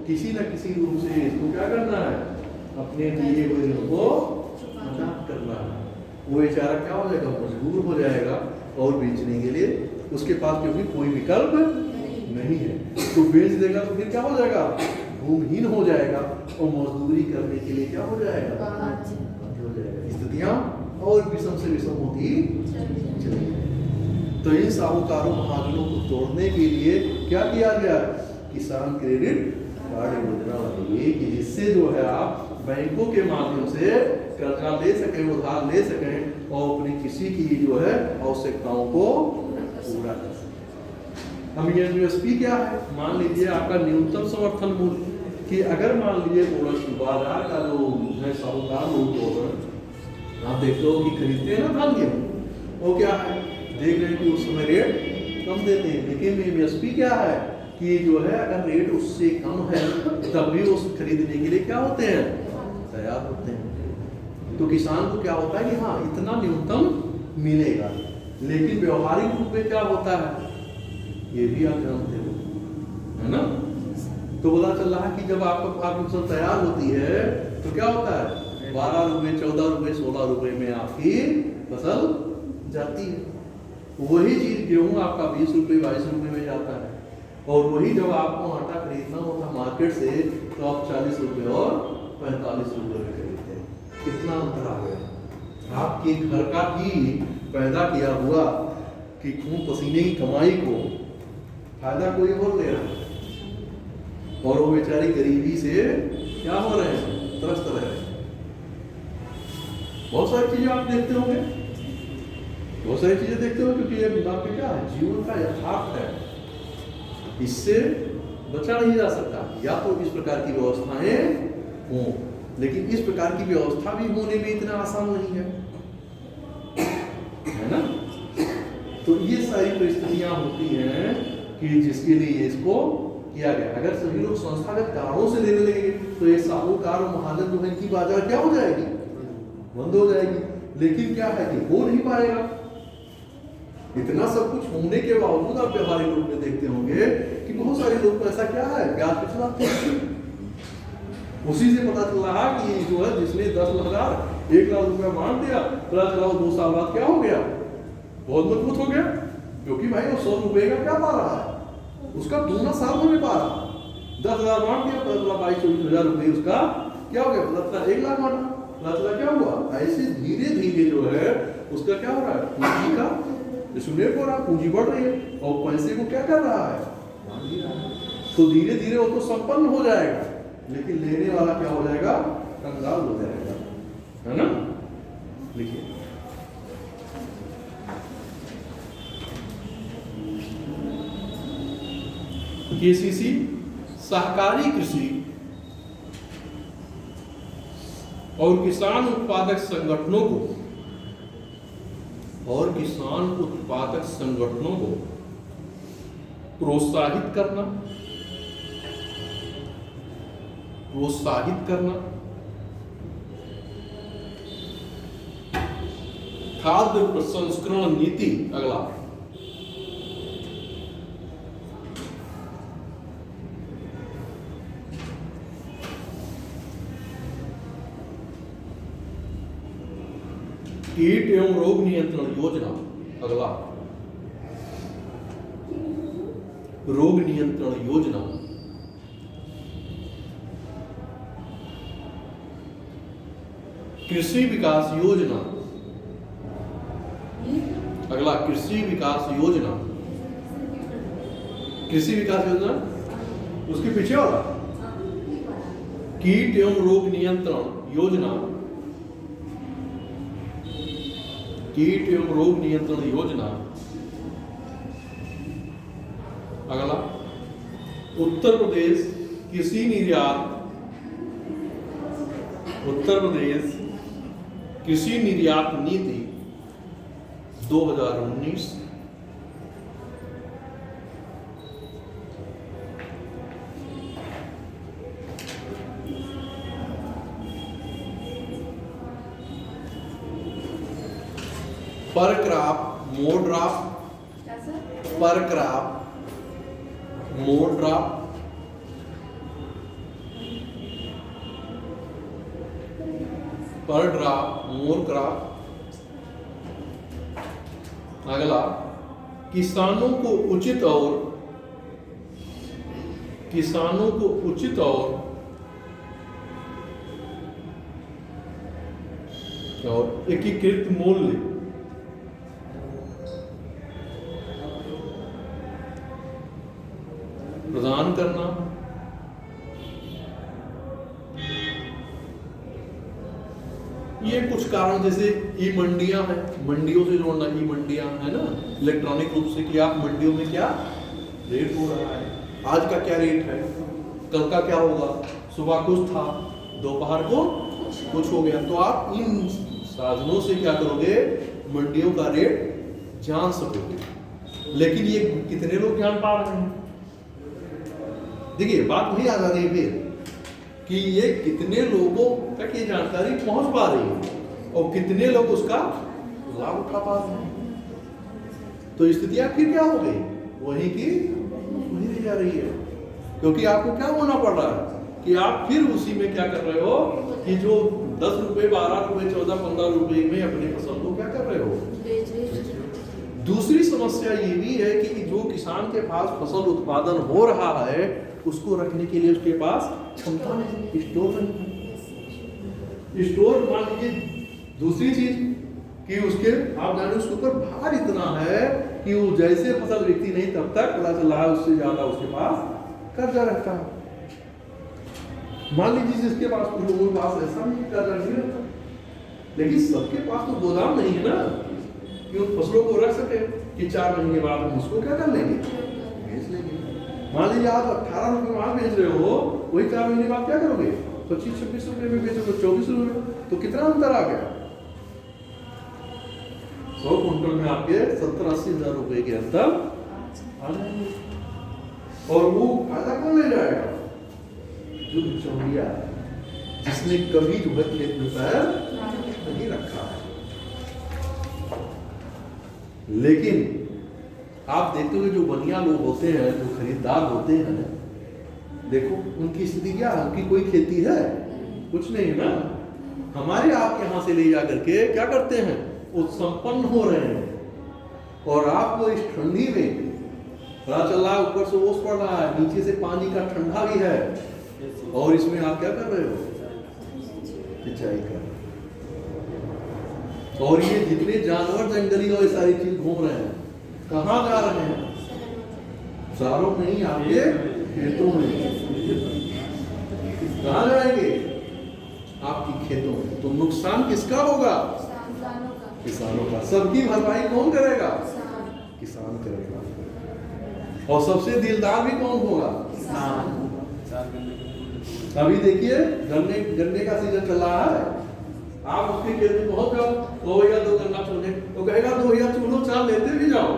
Speaker 1: किसी न किसी रूप से इसको क्या करना है, अपने दिए हुए ऋण को अदा करना है। वो बेचारा क्या हो जाएगा, मजबूर हो जाएगा और बेचने के लिए उसके पास क्योंकि कोई विकल्प नहीं है, तो बेच देगा तो फिर क्या हो जाएगा, भूमिहीन हो जाएगा और मजदूरी करने के लिए क्या हो जाएगा, हो जाएगा। स्थितियां और विषम से विषम होती चली। तो इन साहूकारों महाजनों को तोड़ने के लिए क्या किया गया, किसान क्रेडिट कार्ड योजना बनाई कि जिससे जो है आप बैंकों के माध्यम से कर्जा ले सकें, उधार ले सकें और अपनी किसी की जो है आवश्यकताओं को पूरा कर सकें। हम ये यूएसपी क्या है, मान लीजिए आपका न्यूनतम समर्थन मूल्य कि अगर मान लीजिए बाजार का जो है साहूकार लोग आप देखते हो कि खरीदते हैं ना धान गेहूं, वो क्या है, देख रहे हैं कि उस समय रेट कम देते हैं, लेकिन एमएसपी क्या है कि जो है अगर रेट उससे कम है तब भी उस खरीदने के लिए क्या होते हैं, तैयार होते हैं। तो किसान को क्या होता है कि हाँ इतना न्यूनतम मिलेगा, लेकिन व्यवहारिक रूप में क्या होता है ये भी आप जानते हो, है ना। तो पता चल रहा है कि जब आपकी फसल तैयार होती है तो क्या होता है, 12 रुपये 14 रुपये 16 रुपये में आपकी फसल जाती है। वही चीज गेहूं आपका 20 रुपये 22 रुपये में जाता है, और वही जब आपको आटा खरीदना होता मार्केट से तो आप 40 रुपये और 45 रुपये में खरीदते हैं। कितना अंतर आ गया, आपके घर का ही पैदा किया हुआ कि खून पसीने की कमाई को फायदा कोई और ले रहा है, और वो बेचारी गरीबी से क्या हो रहे हैं, त्रस्त रह रहे हैं। बहुत सारी चीजें आप देखते होंगे, बहुत सारी चीजें देखते हो, क्योंकि ये आपके क्या है, जीवन का यथार्थ है, इससे बचा नहीं जा सकता। या तो इस प्रकार की व्यवस्थाएं हों, लेकिन इस प्रकार की व्यवस्था भी होने में इतना आसान नहीं है ना। तो ये सारी परिस्थितियां होती हैं कि जिसके लिए इसको किया गया। अगर सभी लोग संस्थागत कारणों से लेने लगेंगे तो ये साहूकार और महाजन जो है इनकी बाजार क्या हो जाएगी, बंद हो जाएगी। लेकिन क्या है कि हो नहीं पाएगा। इतना सब कुछ होने के बावजूद आप व्यवहारिक रूप में देखते होंगे कि बहुत सारे लोग को ऐसा क्या है, ब्याज पे चलाते हैं। उसी से पता चल रहा कि जो है जिसने 10,000 1 लाख रुपया मान दिया, पता चला 2 साल बाद क्या हो गया, बहुत मजबूत हो गया, क्योंकि भाई वो 100 रुपए का क्या पा रहा है, उसका दूना साल में पा रहा। 10,000 मान दिया, पता चला 22-24 हजार रुपये उसका क्या हो गया, पता चला 1 लाख माना, पता चला क्या हुआ। ऐसे धीरे धीरे जो है उसका क्या हो रहा है, पूंजी का सुनेर हो रहा, पूंजी बढ़ रही है और पैसे को क्या कर रहा है, तो धीरे धीरे वो तो संपन्न हो जाएगा, लेकिन लेने वाला क्या हो जाएगा, कंगाल हो जाएगा, है ना। लिखिए, केसीसी सहकारी कृषि और किसान उत्पादक संगठनों को प्रोत्साहित करना, खाद्य प्रसंस्करण नीति, अगला कीट एवं रोग नियंत्रण योजना, अगला रोग नियंत्रण योजना, कृषि विकास योजना, अगला कृषि विकास योजना, कृषि विकास योजना उसके पीछे वाला कीट एवं रोग नियंत्रण योजना, कीट एवं रोग नियंत्रण योजना, अगला उत्तर प्रदेश कृषि निर्यात, उत्तर प्रदेश कृषि निर्यात नीति 2019, पर क्रॉप मोर ड्राफ्ट, पर क्रॉप मोर ड्राफ्ट, पर ड्राफ्ट मोर क्रॉप, अगला किसानों को उचित और एकीकृत मूल्य प्रदान करना, ये कुछ कारण जैसे ई मंडियां हैं, मंडियों से जोड़ना, ई मंडियां है ना, इलेक्ट्रॉनिक रूप से कि आप मंडियों में क्या रेट हो रहा है, आज का क्या रेट है, कल का क्या होगा, सुबह कुछ था दोपहर को कुछ हो गया, तो आप इन साधनों से क्या करोगे, मंडियों का रेट जान सकोगे। लेकिन ये कितने लोग जान पा रहे हैं, देखिए बात वही आ जा रही है फिर कि ये कितने लोगों तक ये जानकारी पहुंच पा रही है और कितने लोग उसका लाभ उठा पा रहे हैं। तो स्थिति आखिर क्या हो गई, वही की वही रह जा रही है, क्योंकि आपको क्या होना पड़ रहा है कि आप फिर उसी में क्या कर रहे हो कि जो 10 रुपए 12 रुपए 14-15 रुपए में अपने फसल को क्या कर रहे हो। दूसरी समस्या ये भी है कि जो किसान के पास फसल उत्पादन हो रहा है उसको रखने के लिए उसके पास क्षमता नहीं, स्टोर नहीं, स्टोर मान लीजिए। दूसरी चीज कि उसके आप जाने उसके ऊपर भार इतना है कि वो जैसे फसल बिकती नहीं तब तक पता चल रहा है उससे ज्यादा उसके पास कर्जा रहता है। मान लीजिए जिसके पास, कुछ लोगों के पास ऐसा नहीं कर्जा नहीं रहता, लेकिन सबके पास तो गोदाम नहीं है ना कि उन फसलों को रख सके कि 4 महीने बाद हम उसको क्या कर लेंगे, बेच लेंगे। मान लीजिए आप 18 रुपये माल बेच रहे हो, वही 4 महीने बाद क्या करोगे, 25-26 रुपये में बेचोगे, 24 रुपये, तो कितना अंतर आ गया। 100 कुंटल में आपके 70-80 हजार रुपए के अंतर आ जाएंगे। और वो फायदा कौन ले जाएगा, जो बिचौलिया, जिसने कभी जो है खेत में पैर नहीं रखा है। लेकिन आप देखते हो जो बनिया लोग होते हैं, जो खरीदार होते हैं, देखो उनकी स्थिति क्या है, उनकी कोई खेती है कुछ नहीं है ना। हमारे आपके यहाँ से ले जा करके क्या करते हैं, वो संपन्न हो रहे हैं। और आपको इस ठंडी में पता चल रहा है ऊपर से ओस पड़ रहा है, नीचे से पानी का ठंडा भी है, और इसमें आप क्या कर रहे हो, सिंचाई कर रहे हो। और ये जितने जानवर जंगली और ये सारी चीज घूम रहे हैं, कहाँ जा रहे हैं, शहरों में नहीं, आपके खेतों में। कहाँ जाएंगे, आपकी खेतों में। तो नुकसान किसका होगा, किसानों का। सबकी भरपाई कौन करेगा, किसान करेगा। और सबसे दिलदार भी कौन होगा, किसान। अभी देखिए गन्ने का सीजन चल रहा है, आप उसके खेत में पहुंच जाओ, 2 या 2 गन्ना चुने, तो कहेगा 2 या चुनो, 4 लेते भी जाओ।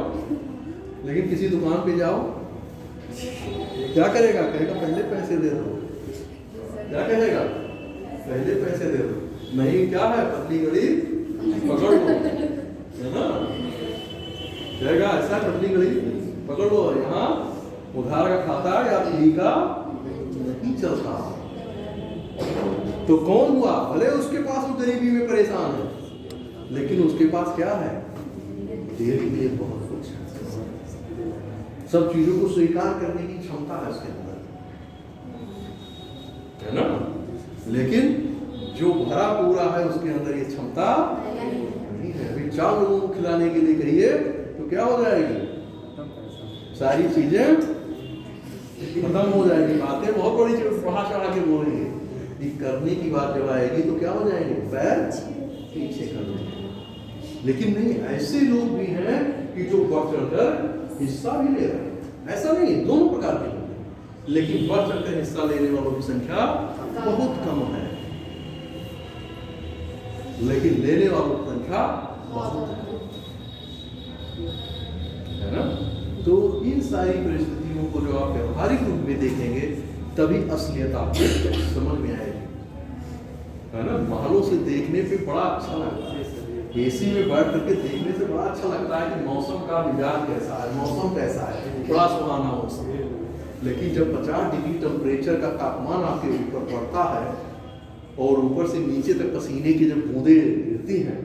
Speaker 1: लेकिन किसी दुकान पे जाओ, क्या करेगा, कहेगा पहले पैसे दे दो। क्या कहेगा, पहले पैसे दे दो, नहीं क्या है, पतली गड़ी पकड़ लो, है ना। कहेगा ऐसा पतली गड़ी पकड़ लो, यहाँ उधार का खाता या फ्री का नहीं चलता। तो कौन हुआ, भले उसके पास वो गरीबी में परेशान है, लेकिन उसके पास क्या है, धीरे बहुत कुछ है, सब चीजों को स्वीकार करने की क्षमता है उसके अंदर, है ना। लेकिन जो भरा पूरा है उसके अंदर ये क्षमता नहीं है। अभी 4 लोगों को खिलाने के लिए कहिए तो क्या हो जाएगी, सारी चीजें खत्म हो जाएगी। बातें बहुत बड़ी चढ़ा के बोलेंगे, करने की बात जब आएगी तो क्या हो जाएंगे, पैर पीछे कर देंगे। लेकिन नहीं, ऐसे लोग भी हैं कि जो बढ़ चढ़कर हिस्सा भी ले रहे हैं। ऐसा नहीं, दोनों प्रकार के लोग हैं, लेकिन बढ़ चढ़कर हिस्सा लेने वालों की संख्या बहुत कम है, लेकिन लेने वालों की संख्या बहुत है ना। तो इन सारी परिस्थितियों को जो आप व्यवहारिक रूप में देखेंगे, तभी असलियत आपको समझ में आएगी, है ना। महलों से देखने पे बड़ा अच्छा लगता है, एसी में बैठ करके देखने से बड़ा अच्छा लगता है कि मौसम का मिजाज कैसा है, मौसम कैसा है, बड़ा सुहाना मौसम। लेकिन जब 50 डिग्री टेम्परेचर का तापमान आपके ऊपर पड़ता है और ऊपर से नीचे तक पसीने की जब बूंदें गिरती हैं,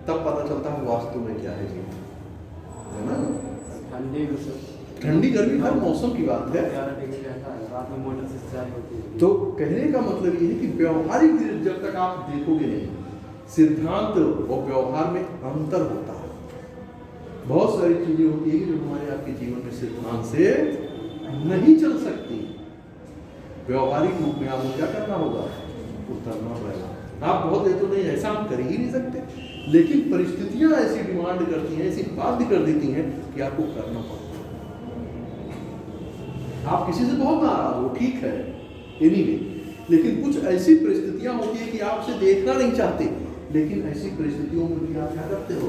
Speaker 1: तब पता चलता है वास्तव में क्या है जीवन, है ना। ठंडी गर्मी हर मौसम की बात है। तो कहने का मतलब ये है कि व्यवहारिक जब तक आप देखोगे नहीं, सिद्धांत और व्यवहार में अंतर होता है। बहुत सारी चीजें होती है जो हमारे आपके जीवन में सिद्धांत से नहीं चल सकती। व्यवहारिक रूप में आपको क्या करना होगा, उतरना पड़ेगा। आप बहुत तो नहीं, ऐसा हम कर ही नहीं सकते, लेकिन परिस्थितियां ऐसी डिमांड करती हैं, ऐसी बाध्य कर देती हैं कि आपको करना पड़ता है। आप किसी से बहुत नाराज हो, ठीक है, एनीवे, लेकिन कुछ ऐसी परिस्थितियां होती है कि आप उसे देखना नहीं चाहते, लेकिन ऐसी परिस्थितियों में भी आप क्या करते हो,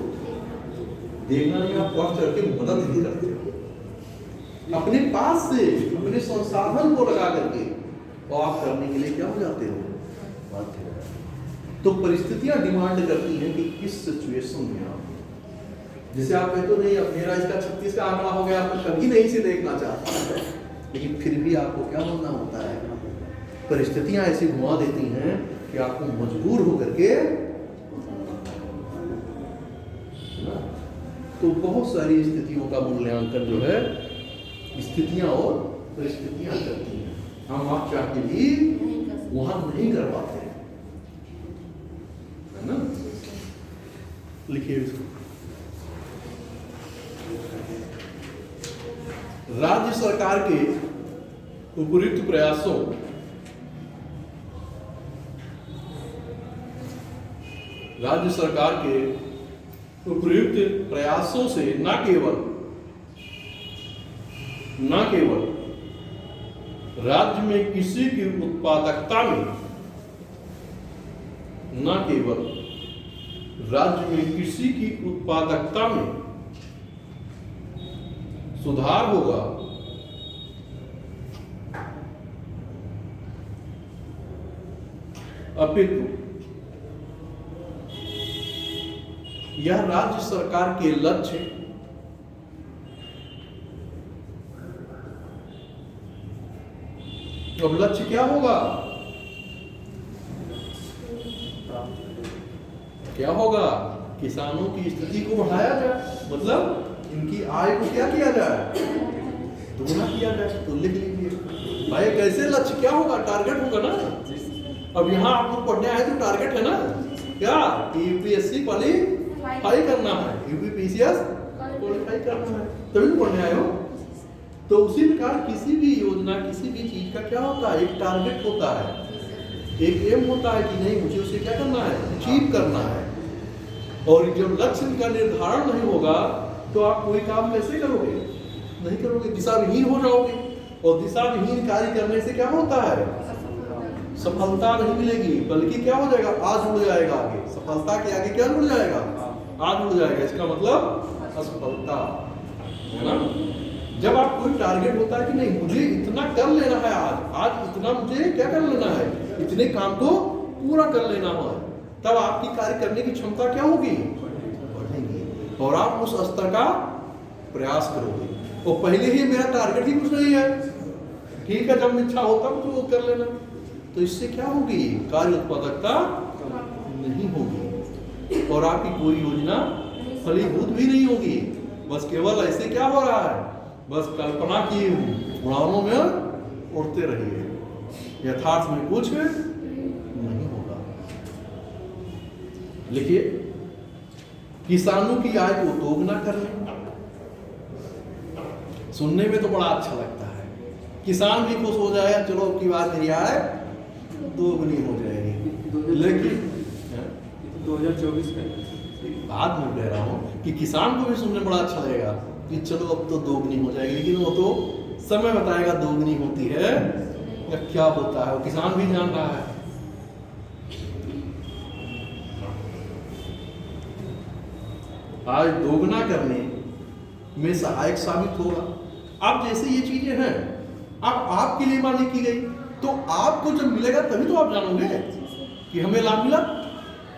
Speaker 1: देखना नहीं, आप बढ़ चढ़ के मदद ही करते हो अपने पास से, अपने संसाधन को लगा करके, और आप करने के लिए क्या हो जाते हो, बाध्य। तो परिस्थितियां डिमांड करती हैं कि किस सिचुएशन में आप, जैसे आप कहते हो नहीं, अब मेरा इसका 36 का आंकड़ा हो गया, मैं कभी नहीं इसे देखना चाहता, लेकिन फिर भी आपको क्या होना होता है, परिस्थितियां ऐसी घुमा देती हैं कि आपको मजबूर होकर के। तो बहुत सारी स्थितियों का मूल्यांकन जो है स्थितियां और परिस्थितियां करती हैं, हम आप चाह के भी वहां नहीं कर पाते, है ना। लिखिए इसको, राज्य सरकार के उपयुक्त प्रयासों राज्य सरकार के उपयुक्त प्रयासों से न केवल राज्य में किसी की उत्पादकता में सुधार होगा, अपितु यह राज्य सरकार के लक्ष्य अब लक्ष्य क्या होगा? क्या होगा? किसानों की स्थिति को बढ़ाया जाए, मतलब इनकी आय को क्या किया जाए? दोगुना किया जाए। तो लिख लीजिए भाई, कैसे लक्ष्य क्या होगा? टारगेट होगा ना। अब यहाँ आप लोग पढ़ने आए तो टारगेट है ना, क्या यूपीएससी क्वालिफाई करना है, यूपीपीसीएस क्वालिफाई करना है, तभी तो पढ़ने आए हो। तो उसी प्रकार किसी भी योजना, किसी भी चीज का क्या होता है? एक टारगेट होता है, एक एम होता है कि नहीं मुझे उसे क्या करना है? अचीव करना है। और जब लक्ष्य का निर्धारण नहीं होगा तो आप कोई काम कैसे करोगे? नहीं करोगे, दिशाविहीन हो जाओगे। और दिशाविहीन कार्य करने से क्या होता है? सफलता नहीं मिलेगी, बल्कि क्या हो जाएगा? आज जुड़ जाएगा आगे। सफलता के आगे क्या जुड़ जाएगा? आज जुड़ जाएगा। इसका मतलब असफलता है ना। जब आप कोई टारगेट होता है कि नहीं मुझे इतना कर लेना है, आज इतना मुझे क्या कर लेना है, इतने काम को पूरा कर लेना है, तब आपकी कार्य करने की क्षमता क्या होगी? बढ़ेगी। और आप उस स्तर का प्रयास करोगे। और पहले ही मेरा टारगेट ही कुछ नहीं है, ठीक है, जब इच्छा होता तो वो कर लेना। तो इससे क्या होगी? कार्य उत्पादकता नहीं होगी और आपकी कोई योजना फलीभूत भी नहीं होगी। बस केवल ऐसे क्या हो रहा है? बस कल्पना की उड़ानों में उड़ते रहिए, यथार्थ में कुछ नहीं होगा। लिखिए, किसानों की आय को दोगुना करने। सुनने में तो बड़ा अच्छा लगता है, किसान भी खुश हो जाएगा, चलो अब की बार मेरी आय दोगुनी हो जाएगी। लेकिन
Speaker 2: 2024 में
Speaker 1: बाद में कह रहा हूँ कि किसान को भी सुनने बड़ा अच्छा लगेगा कि चलो अब तो दोगुनी हो जाएगी, लेकिन वो तो समय बताएगा दोगुनी होती है या क्या होता है, वो किसान भी जान रहा है। आज दोगुना करने में सहायक साबित होगा। अब जैसे ये चीजें हैं, अब आपके लिए मानी की गई, तो आपको जब मिलेगा तभी तो आप जानोगे कि हमें लाभ मिला,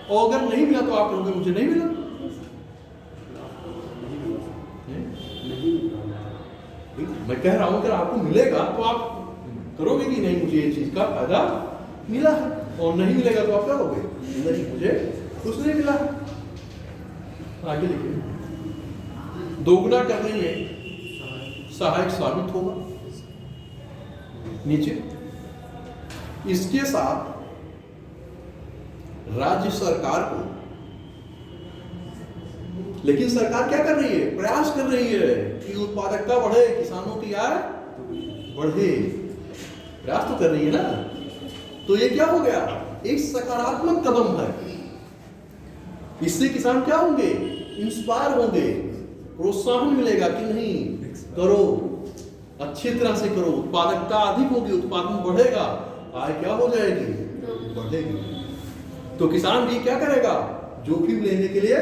Speaker 1: और अगर नहीं मिला तो आप कहोगे मुझे नहीं मिला। मैं कह रहा हूं अगर आपको मिलेगा तो आप करोगे कि नहीं मुझे ये चीज का फायदा मिला है, और नहीं मिलेगा तो आप क्या करोगे? नहीं, मुझे कुछ नहीं मिला। आगे लिखिए, दोगुना करने में सहायक साबित होगा। नीचे, इसके साथ राज्य सरकार को, लेकिन सरकार क्या कर रही है? प्रयास कर रही है कि उत्पादकता बढ़े, किसानों की आय बढ़े, प्रयास तो कर रही है ना। तो ये क्या हो गया? एक सकारात्मक कदम है। इससे किसान क्या होंगे? इंस्पायर होंगे, प्रोत्साहन मिलेगा कि नहीं करो, अच्छी तरह से करो, उत्पादकता अधिक होगी, उत्पादन बढ़ेगा, आय क्या हो जाएगी? बढ़ेगी। तो किसान भी क्या करेगा? जोखिम लेने के लिए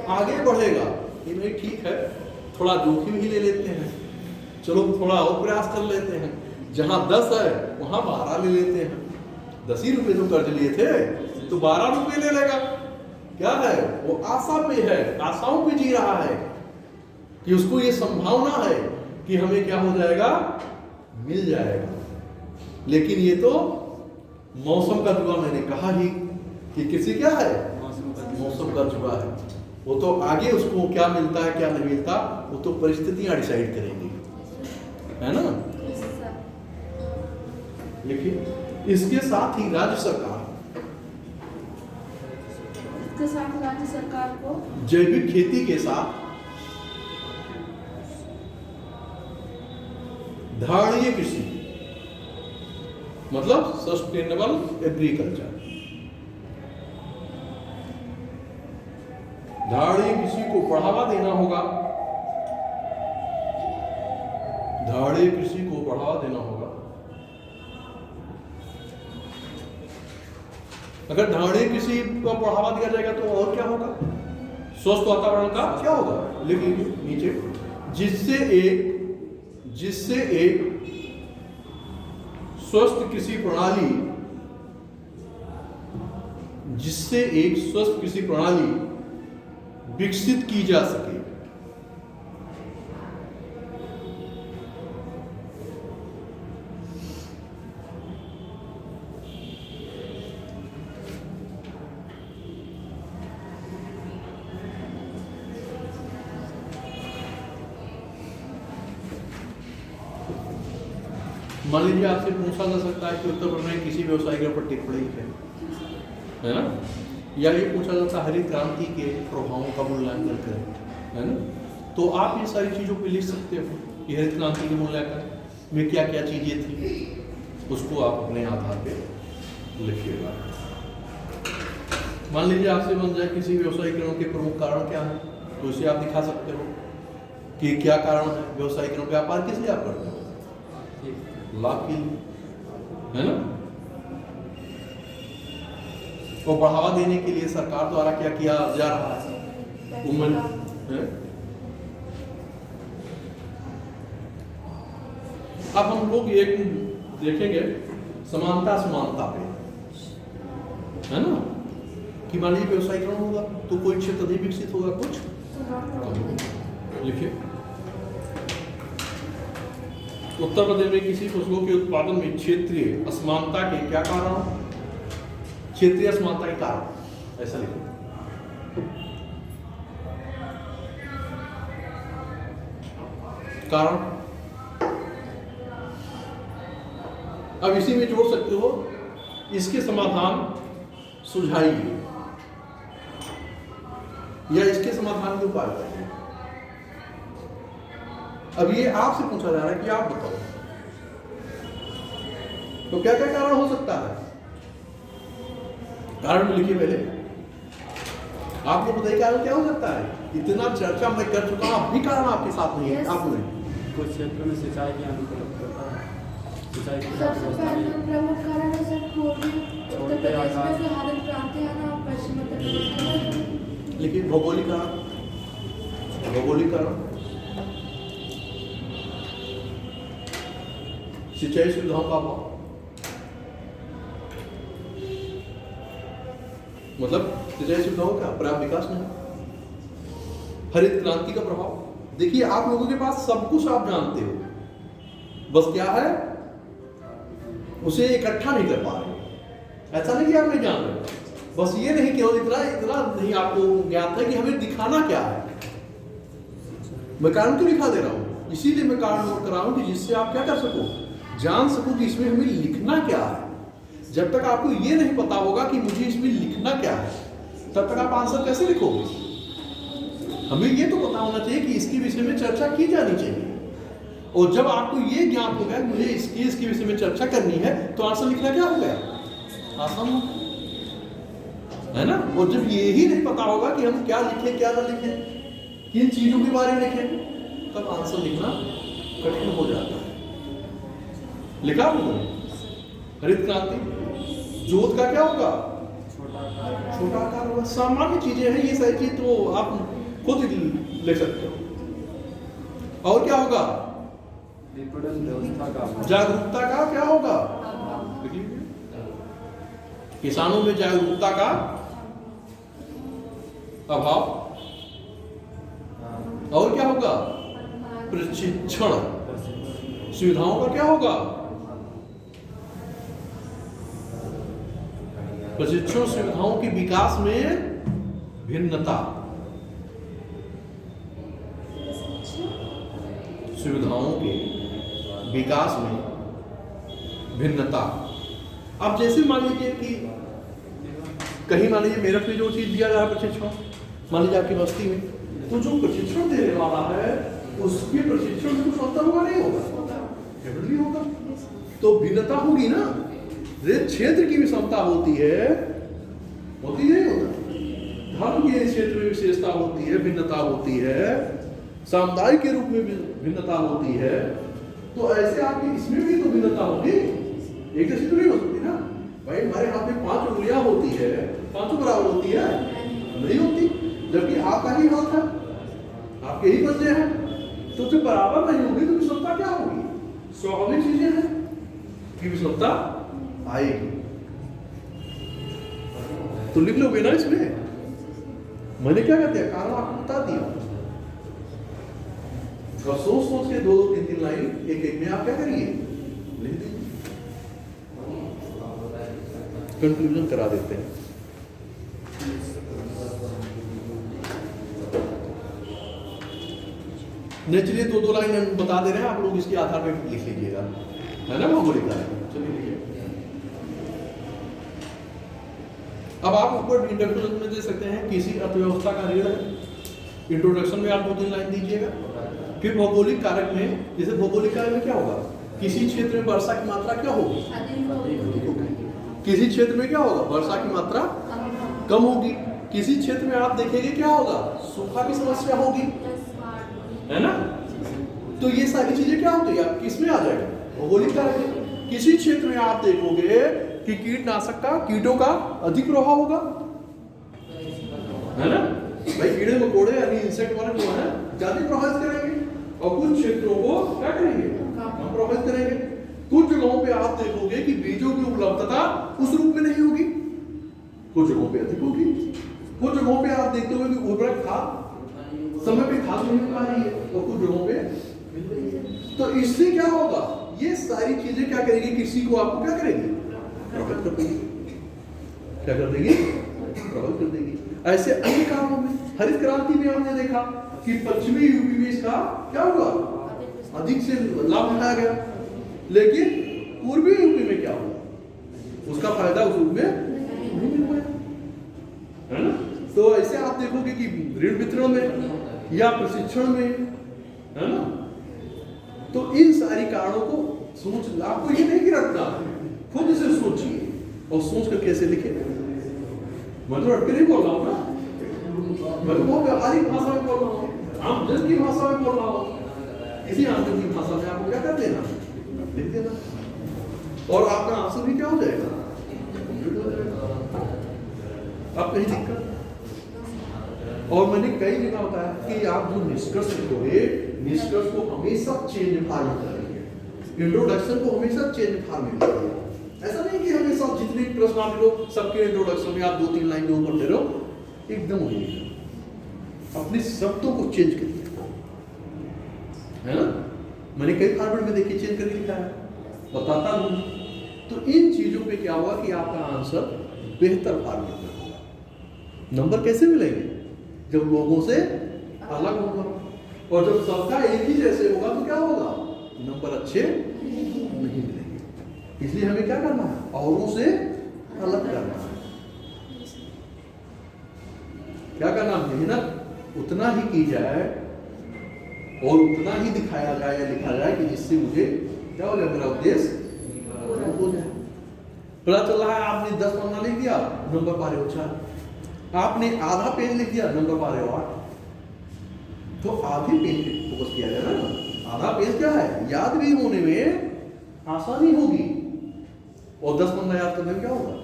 Speaker 1: आगे बढ़ेगा कि नहीं ठीक है, थोड़ा जोखिम ही ले लेते हैं, चलो थोड़ा और प्रयास कर लेते हैं, जहां 10 है वहां 12 ले लेते हैं। 10 ही रुपए जो कर्ज लिए थे तो 12 रुपए ले लेगा। क्या है? वो आशा पे है, आशाओं पे जी रहा है कि उसको ये संभावना है कि हमें क्या हो जाएगा? मिल जाएगा। लेकिन ये तो मौसम का जुआ, मैंने कहा ही कि किसी क्या है? मौसम का जुआ है। वो तो आगे उसको क्या मिलता है क्या नहीं मिलता, वो तो परिस्थितियां डिसाइड करेंगी, है ना। देखिए, इसके साथ ही राज्य सरकार
Speaker 3: को
Speaker 1: जैविक खेती के साथ धारणीय कृषि, मतलब सस्टेनेबल एग्रीकल्चर, धाड़े कृषि को बढ़ावा देना होगा, धाड़े कृषि को बढ़ावा देना होगा। अगर धाड़े कृषि को बढ़ावा दिया जाएगा तो और क्या होगा? स्वस्थ वातावरण का क्या होगा? लिख लीजिए नीचे, जिससे एक स्वस्थ कृषि प्रणाली विकसित की जा सके। मान लीजिए आपसे पूछा जा सकता है कि उत्तर प्रदेश में किसी व्यवसाय के ऊपर टिप्पणी है ना, या ये पूछा जाता है हरित क्रांति के प्रभावों का मूल्यांकन करें, है ना। तो आप ये सारी चीजों पे लिख सकते हो कि हरित क्रांति के मूल्यांकन में क्या क्या चीजें थी, उसको आप अपने आधार पे लिखिएगा। मान लीजिए आपसे बन जाए किसी व्यवसायीकरण के प्रमुख कारण क्या है, तो इसे आप दिखा सकते हो कि क्या कारण है व्यवसायीकरण। व्यापार किस लिए आप करते हो? लाभ के लिए, है ना। को बढ़ावा देने के लिए सरकार द्वारा क्या किया जा रहा है? अब हम लोग एक देखेंगे समानता पे, है ना, कि मान लीजिए व्यवसायीकरण होगा तो कोई क्षेत्र अधिक विकसित होगा, कुछ लिखिए। उत्तर प्रदेश में किसी फसलों के उत्पादन में क्षेत्रीय असमानता के क्या कारण? क्षेत्रीय असमानता के कारण, ऐसा लिखो। कारण अब इसी में जोड़ सकते हो, इसके समाधान सुझाइए या इसके समाधान के उपाय बताइए। अब ये आपसे पूछा जा रहा है कि आप बताओ तो क्या क्या कारण हो सकता है? कारण लिखिए पहले, आप लोग बताइए कारण क्या हो सकता है। इतना चर्चा मैं कर चुका हूं, अब भी कारण आपके साथ नहीं है। आप बोले
Speaker 2: कुछ क्षेत्रों में सिंचाई की अनुपलब्धता, सिंचाई की
Speaker 3: सबसे पहला प्रमुख कारण है सर उत्तर प्रदेश में जो हरित क्रांति आना और पश्चिम उत्तर प्रदेश में।
Speaker 1: लिखिए भौगोलिक कारण, भौगोलिक कारण, सिंचाई सुविधाओं का अभाव, मतलब सिंचाई सुविधाओं का पर्याप्त विकास नहीं, हरित क्रांति का प्रभाव। देखिए आप लोगों के पास सब कुछ आप जानते हो, बस क्या है उसे इकट्ठा नहीं कर पा रहे। ऐसा नहीं कि आप नहीं जान रहे, बस ये नहीं कि इतना नहीं आपको ज्ञात है कि हमें दिखाना क्या है। मैं कारण क्यों दिखा दे रहा हूं? इसीलिए मैं कारण नोट कर रहा हूं कि जिससे आप क्या कर सको, जान सको कि इसमें हमें लिखना क्या है। जब तक आपको ये नहीं पता होगा कि मुझे इसमें लिखना क्या है, तब तक आप आंसर कैसे लिखोगे? हमें ये तो पता होना चाहिए कि इसके विषय में चर्चा की जानी चाहिए, और जब आपको ये ज्ञान हो गया मुझे इसके विषय में चर्चा करनी है, तो आंसर लिखना क्या हो गया? आसान है ना। और जब यही नहीं पता होगा कि हम क्या लिखें क्या ना लिखें, किन चीजों के बारे में लिखें, तब आंसर लिखना कठिन हो जाता है। लिखा उन्होंने हरित क्रांति, जोत का क्या होगा? छोटा आकार होगा। सामान्य चीजें हैं ये सारी चीज, तो आप खुद ले सकते हो। और क्या होगा? जागरूकता का क्या होगा? किसानों में जागरूकता का अभाव। और क्या होगा? प्रशिक्षण सुविधाओं का क्या होगा? प्रशिक्षण सुविधाओं के विकास में भिन्नता, सुविधाओं के विकास में भिन्नता। अब जैसे मान लीजिए कि कहीं मान लीजिए मेरठ में जो चीज दिया जा रहा है प्रशिक्षण, मान लीजिए आपकी बस्ती में, तो जो प्रशिक्षण देने वाला है उसके प्रशिक्षण में कुछ अंतर होगा नहीं होगा? डेफिनेटली होगा। तो भिन्नता होगी ना। क्षेत्र की भी क्षमता होती है, होती नहीं होता? धर्म के क्षेत्र में विशेषता होती है, भिन्नता होती है, सामुदायिक के रूप में भिन्नता होती है, तो ऐसे आपकी इसमें भी तो भिन्नता होगी, एक जैसी तो नहीं हो सकती ना। भाई हमारे हाथ में 5 उंगलियां होती है, 5 बराबर होती है? नहीं होती। जबकि आपका ही हाथ है, आपके ही पंजे हैं, तो जब बराबर नहीं होगी तो विषमता क्या होगी? स्वाभाविक चीजें हैं कि विषमता आएगी। तो लिख लो ना इसमें, मैंने क्या कहते हैं कारण आपको बता दिया। और सोच सोच के 2-2, 3-3 लाइन एक एक में आप क्या करिए, लिख दीजिए, कंक्लूजन करा देते हैं। चलिए 2-2 लाइन हम बता दे रहे हैं, आप लोग इसके आधार पर लिख लीजिएगा, है ना भौगोलिक कार्य। चलिए लिखिए। अब आप ऊपर इंट्रोडक्शन में दे सकते हैं किसी अर्थव्यवस्था का रीढ़ है, इंट्रोडक्शन में आप 2-3 लाइन दीजिएगा। फिर भौगोलिक कारक में, जैसे भौगोलिक कारक में क्या होगा, किसी क्षेत्र में वर्षा की मात्रा क्या होगी, किसी क्षेत्र में क्या होगा, वर्षा की मात्रा कम होगी, किसी क्षेत्र में आप देखेंगे क्या होगा, सूखा की समस्या होगी, है ना। तो ये सारी चीजें क्या होती है, किसमें आ जाएगा, भौगोलिक कारक में। किसी क्षेत्र में आप देखोगे कि कीटनाशक का, कीटों का अधिक प्रभाव होगा, है ना। भाई कीड़े मकोड़े यानी इंसेक्ट वाले जो है ज्यादा प्रभावित करेंगे, और कुछ क्षेत्रों को क्या करेंगे, कम प्रभावित करेंगे। कुछ जगहों पे आप देखोगे कि बीजों की उपलब्धता उस रूप में नहीं होगी, कुछ जगहों पे अधिक होगी। कुछ जगहों पे आप देखते होंगे कि उर्वरक खाद समय पे खाद नहीं मिल पा रही है, और कुछ जगहों पे मिल रही है। तो इससे क्या होगा, ये सारी चीजें क्या करेगी, कृषि को आपको क्या करेगी, प्रभावित कर देगी। क्या कर देगी, प्रभावित कर देगी। ऐसे अन्य कारणों में, हरित क्रांति में हमने देखा कि पश्चिमी यूपी में इसका क्या हुआ, अधिक से लाभ उठाया गया, लेकिन पूर्वी यूपी में क्या हुआ, उसका फायदा उस रूप में नहीं मिल पाया, है ना। तो ऐसे आप देखोगे कि ऋण वितरण में या प्रशिक्षण में, है ना। तो इन सारी कारणों को सोच, आपको ये नहीं कि रखना, खुद से सोचिए और सोच कर कैसे लिखे। मैं तो रट के नहीं बोल रहा हूँ ना, मैं तो बहुत व्यावहारिक भाषा में बोल रहा हूँ, आम जन की भाषा में बोल रहा हूँ। इसी आम जन की भाषा में आपको क्या कर देना, लिख देना, और आपका आंसर भी क्या हो जाएगा, आप कहीं दिक्कत। और मैंने कई जगह बताया कि आप जो निष्कर्ष लिखोगे, निष्कर्ष को हमेशा चेंज फॉर्मेट करेंगे, इंट्रोडक्शन को हमेशा चेंज फॉर्मेट करेंगे। ऐसा नहीं कि हमेशा जितने प्रश्न आप लो सबके इंट्रोडक्शन में आप 2-3 लाइन जो पढ़ते रहो, एकदम वही अपने शब्दों को चेंज करिए, है ना। मैंने कई फॉर्मेट में देखिए चेंज करके लिखा है, बताता हूँ। तो इन चीजों पे क्या हुआ कि आपका आंसर बेहतर फॉर्मेट में होगा। नंबर कैसे मिलेंगे, जब लोगों से अलग होगा, और जब सबका एक ही जैसे होगा तो क्या होगा, नंबर अच्छे नहीं मिलेंगे। इसलिए हमें क्या करना है, औरों से अलग करना है। क्या करना, मेहनत उतना ही की जाए और उतना ही दिखाया जाए या लिखा जाए कि जिससे मुझे क्या हो जाए, मेरा उद्देश्य हो जाए। पता चल रहा है आपने 10 पन्ना लिख दिया, नंबर पा रहे हो 4, आपने आधा पेज लिख दिया, नंबर पा रहे हो 8। तो आधे पेज पे फोकस किया जाए ना, आधा पेज क्या है, याद भी होने में आसानी होगी, और 10 पन्ना याद करने में क्या होगा।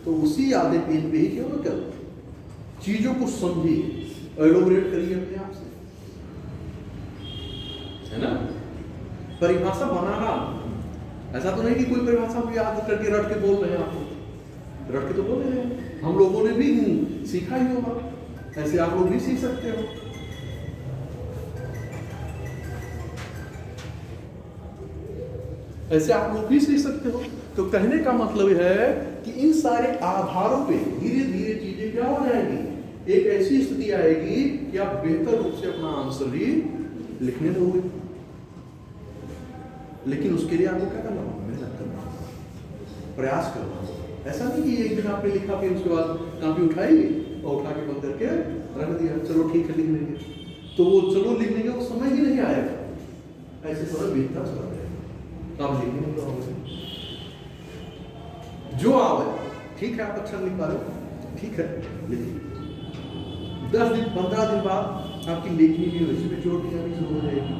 Speaker 1: तो उसी आधे पेज पे ही क्यों ना करो, चीजों को समझिए, एलोबरेट करिए अपने आप से, है ना। परिभाषा बनाना, ऐसा तो नहीं कि कोई परिभाषा को याद करके रट के बोल रहे हैं, आप रट के तो बोल रहे हैं, हम लोगों ने भी सीखा ही होगा, ऐसे आप लोग भी सीख सकते हो। ऐसे आप लोग भी सीख सकते हो। तो कहने का मतलब है कि इन सारे आधारों पे धीरे धीरे चीजें क्या हो जाएगी, एक ऐसी स्थिति आएगी कि आप बेहतर रूप से अपना आंसर भी लिखने लगोगे। लेकिन उसके लिए आपको क्या करना होगा, मेहनत करना, प्रयास करना। ऐसा नहीं कि एक दिन आपने लिखा फिर उसके बाद कॉपी उठाई और उठा के बंद करके रख दिया, चलो ठीक है लिख लेंगे, तो वो चलो लिख लेंगे, वो समझ ही नहीं आएगा। ऐसे थोड़ा बीतता चला जाएगा, आप लिखने नहीं पाओगे। जो आवे ठीक है, आप अच्छा लिख पा रहे हो, ठीक है, लेकिन 10 दिन 15 दिन बाद आपकी लेखनी भी वैसी मैच्योरिटी आनी शुरू हो जाएगी।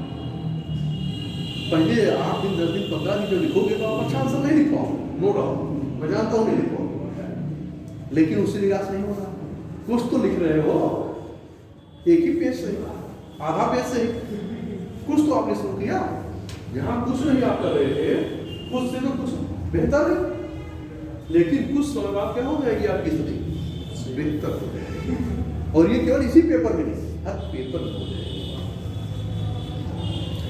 Speaker 1: पहले 8 दिन 10 दिन 15 दिन जो लिखोगे तो आप अच्छा आंसर नहीं लिख पाओगे, नो डाउट, मैं जानता हूँ नहीं लिख पाओगे, लेकिन उससे निराश नहीं होना। कुछ तो लिख रहे हो, एक ही पेज से, आधा पेज से, कुछ तो आपने शुरू किया। यहाँ कुछ नहीं आप कर रहे थे, कुछ से तो कुछ बेहतर है, लेकिन कुछ समय बाद क्या हो जाएगी आपकी स्थिति बेहतर हो जाएगी। और ये केवल इसी पेपर में नहीं, हर पेपर में हो जाएगी।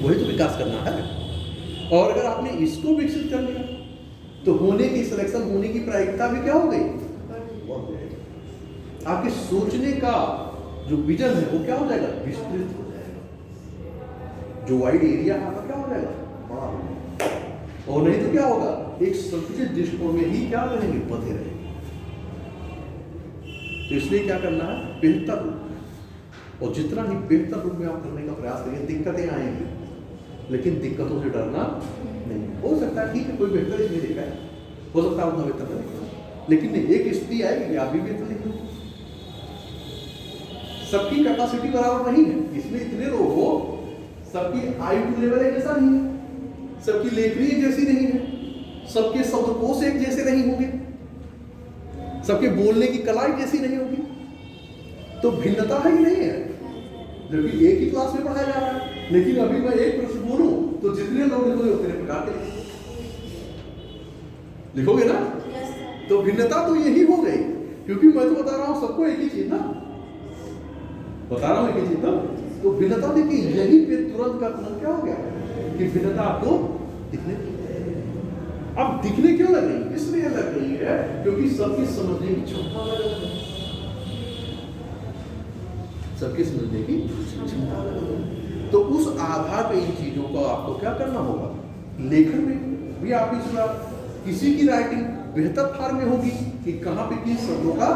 Speaker 1: वही तो विकास करना है। और अगर आपने इसको विकसित कर लिया तो होने की सिलेक्शन होने की प्रायिकता भी क्या हो गई, आपके सोचने का जो विजन है वो क्या हो जाएगा, विस्तृत हो जाएगा। जो वाइड एरिया है आपका क्या हो जाएगा, बड़ा हो जाएगा। और नहीं तो क्या होगा, एक संकुचित दृष्टिकोण में ही क्या रहेंगे, बंधे रहेंगे। तो इसलिए क्या करना है, बेहतर रूप में, और जितना ही बेहतर रूप में आप करने का प्रयास करेंगे, दिक्कतें आएंगी, लेकिन दिक्कतों से डरना नहीं। हो सकता है ठीक है कोई बेहतर इसमें लिखा है, हो सकता है उतना बेहतर नहीं, लेकिन एक स्थिति आएगी आप भी बेहतर लिख लो। सबकी कैपेसिटी बराबर नहीं है, इसमें इतने लोग हो, सबकी IQ लेवल एक जैसा नहीं है, सबकी लेखनी एक जैसी नहीं है, सबके शब्दकोश एक जैसे नहीं होंगे, सबके बोलने की कला एक जैसी नहीं होगी। तो भिन्नता है कि नहीं है, जबकि एक ही क्लास में पढ़ाया जा रहा है, लेकिन अभी मैं एक प्रश्न बोलूं तो जितने लोग लिखोगे उतने प्रकार के लिखोगे ना। तो भिन्नता तो यही हो गई, क्योंकि मैं तो बता रहा हूं सबको एक ही चीज ना, बता रहा हूं एक ही चीज ना। तो भिन्नता देखिए यही पे तुरंत का तुरंत क्या हो गया कि भिन्नता आपको दिखने, अब दिखने क्यों लग रही है, इसलिए लग रही है क्योंकि सबकी समझने की क्षमता अलग अलग है, सबकी समझने की क्षमता अलग अलग है। तो उस आधार पे इन चीजों को आपको क्या करना होगा, लेखन में भी आप इस बार किसी की राइटिंग बेहतर फॉर्म में होगी कि कहाँ पे किस शब्दों का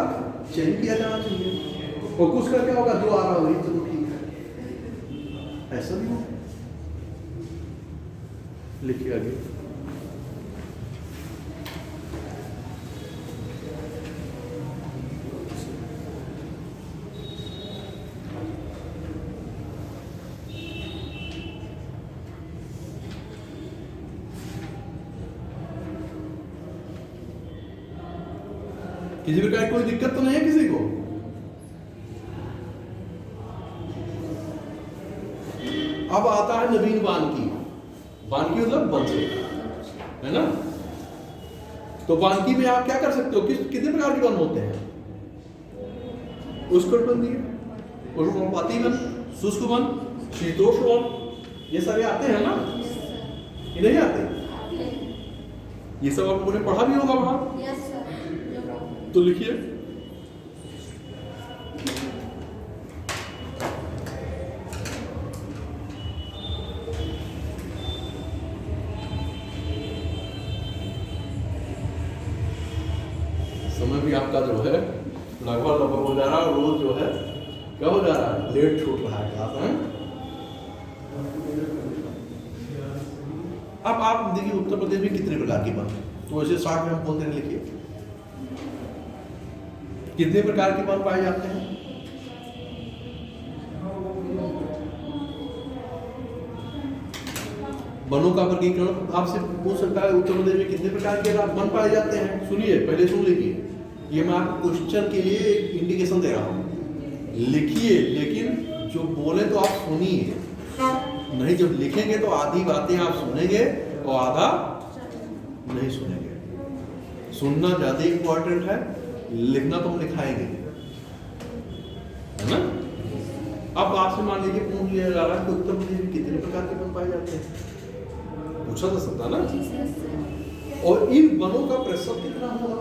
Speaker 1: चयन किया जाना चाहिए, और कुछ का क्या होगा, जो आ रहा होगी चलो ठीक है, ऐसा भी हो। लिखिए आगे। किसी प्रकार कोई दिक्कत तो नहीं है किसी को? अब आता है नवीन वानकी। वानकी मतलब बंसी, है ना। तो वानकी में आप क्या कर सकते हो, कितने प्रकार के वन होते हैं, उष्णकटिबंधीय, उष्णकटिबंधीय वन, शुष्क वन, शीतोष्ण वन, ये सारे आते हैं ना, ये नहीं आते? ये सब आप लोगों ने पढ़ा भी होगा वहां। तो लिखिए, समय भी आपका जो है लगभग हो जा रहा है, रोज जो है क्या हो जा रहा है, लेट छूट रहा है क्लास में। अब आप देखिए उत्तर प्रदेश में कितने प्रकार की वन, तो ऐसे 60 में हम बोलते हैं, लिखिए कितने प्रकार के वन पाए जाते हैं। वनों का वर्गीकरण आपसे पूछ सकता है, उत्तर प्रदेश में कितने प्रकार के वन पाए जाते हैं। सुनिए, पहले सुन लीजिए, ये मैं आपको क्वेश्चन के लिए एक इंडिकेशन दे रहा हूँ, लिखिए, लेकिन जो बोले तो आप सुनिए, नहीं जब लिखेंगे तो आधी बातें आप सुनेंगे और आधा नहीं सुनेंगे। सुनना ज्यादा इंपॉर्टेंट है, लिखना तो हम लिखाएंगे, है ना। अब आपसे मान लीजिए पूछ लिया जा रहा है कि उत्तर प्रदेश में कितने प्रकार के वन पाए जाते हैं, पूछा जा सकता ना। और इन वनों का प्रतिशत कितना होगा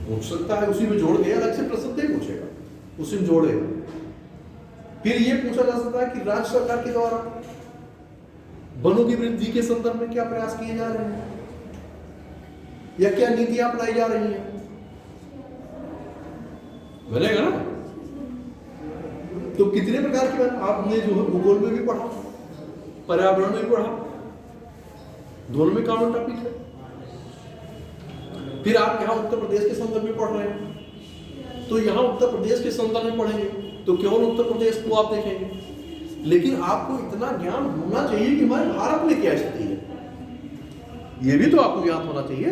Speaker 1: पूछ सकता है, उसी में जोड़ के, अलग से प्रतिशत नहीं पूछेगा, उसी में जोड़ेगा। फिर ये पूछा जा सकता है कि राज्य सरकार के द्वारा वनों की वृद्धि के संदर्भ में क्या प्रयास किए जा रहे हैं या क्या नीतियां अपनाई जा रही हैं, बनेगा ना। तो कितने प्रकार की वन आपने जो है भूगोल में भी पढ़ा, पर्यावरण में भी पढ़ा, दोनों में कॉमन टॉपिक है। फिर आप यहाँ उत्तर प्रदेश के संदर्भ में पढ़ रहे हैं, तो यहाँ उत्तर प्रदेश के संदर्भ में पढ़ेंगे तो केवल उत्तर प्रदेश को आप देखेंगे। लेकिन आपको इतना ज्ञान होना चाहिए कि हमारे भारत में क्या स्थिति है, ये भी तो आपको ज्ञान होना चाहिए।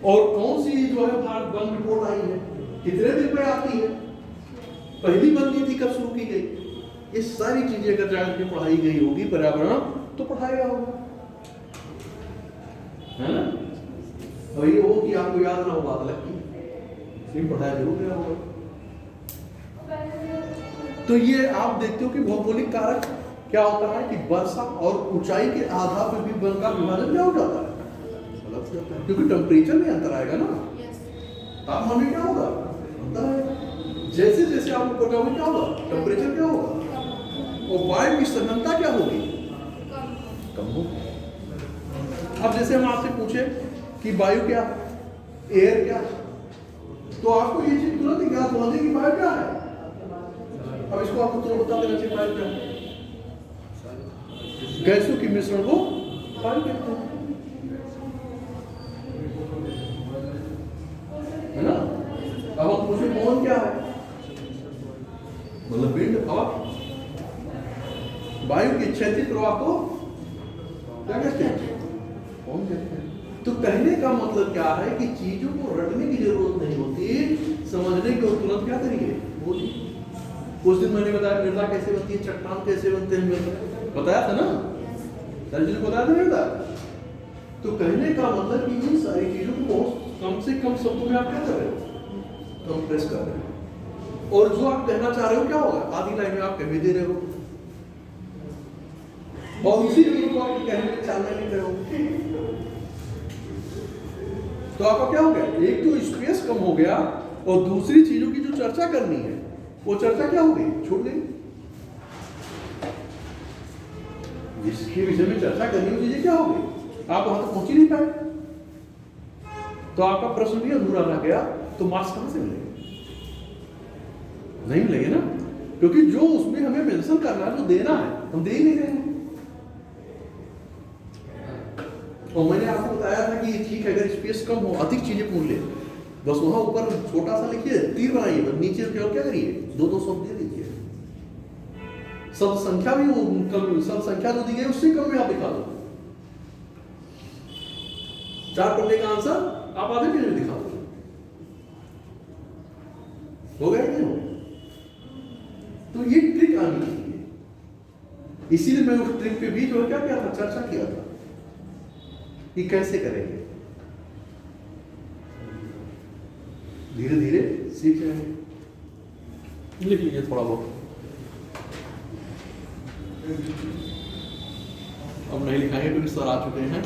Speaker 1: और कौन सी जो है भारत बंद रिपोर्ट आई है, कितने दिन में आती है, पहली बंद नीति कब शुरू की गई, ये सारी चीजें अगर जाकर के पढ़ाई गई होगी पर्यावरण तो पढ़ाया होगा, है ना। और ये हो कि आपको याद ना हो बात अलग की, लेकिन पढ़ाया जरूर गया होगा। तो ये आप देखते हो कि भौगोलिक कारक क्या होता है कि वर्षा और ऊंचाई के आधार पर भी वन का विभाजन क्या हो जाता है, अलग हो जाता है, क्योंकि टेम्परेचर में अंतर आएगा ना, तापमान में क्या होगा अंतर आएगा, जैसे जैसे आप ऊपर जाओगे क्या होगा टेम्परेचर क्या होगा, और वायु की सघनता क्या होगी कम होगी। अब जैसे हम आपसे पूछे कि वायु क्या, एयर क्या, तो आपको ये चीज तुरंत ज्ञात होना चाहिए कि वायु क्या है। अब इसको आपको तुरंत बता देना चाहिए वायु क्या है, गैसों की मिश्रण को वायु कहते हैं, है ना। अब हम पूछे मौन क्या है, मतलब विंड हवा, वायु के क्षैतिज प्रवाह को क्या कहते हैं मौन कहते हैं। तो कहने का मतलब क्या है कि चीजों को रटने की जरूरत नहीं होती, समझने के तुरंत क्या करिए बोलिए। उस दिन मैंने बताया मृदा कैसे बनती है, चट्टान कैसे बनते हैं, बताया था ना, सारी चीजें बताया था मृदा। तो कहने का मतलब कि इन सारी चीजों को कम से कम शब्दों में आप क्या कर रहे हो, कंप्रेस कर रहे हो, और जो आप कहना चाह रहे हो क्या होगा आधी लाइन में आप कह भी दे रहे हो, और उसी चीज को आप कहने में 4 लाइन लिख रहे हो। तो आपका क्या हो गया, एक तो स्पेस कम हो गया, और दूसरी चीजों की जो चर्चा करनी है वो चर्चा क्या हो गई, छूट गई। जिसके विषय में चर्चा करनी है चीजें क्या हो गई, आप वहां तक पहुंच ही नहीं पाए, तो आपका प्रश्न भी अधूरा रह गया, तो मार्क्स कहां से मिलेंगे, नहीं मिलेंगे ना, क्योंकि जो उसमें हमें मेंशन करना है, जो देना है, हम दे ही नहीं रहे हैं। और मैंने आपको बताया था कि ठीक है अगर स्पेस कम हो, अधिक चीजें पूछ ले, बस वहां ऊपर छोटा सा लिखिए, तीर बनाइए, बस नीचे क्या करिए 2-2 शब्द दे दीजिए, सब संख्या भी कम, सब संख्या जो दी गई उससे कम में आप दिखा दो, 4 पन्ने का आंसर आप आधे पेज में दिखा दो, हो गया नहीं हो। तो ये ट्रिक आनी चाहिए, इसीलिए मैं उस ट्रिक पे भी जो क्या किया था, चर्चा किया था कि कैसे करेंगे, धीरे धीरे सीख जाएंगे। लिख लीजिए थोड़ा बहुत, अब नहीं लिखाएंगे क्योंकि सर आ चुके हैं।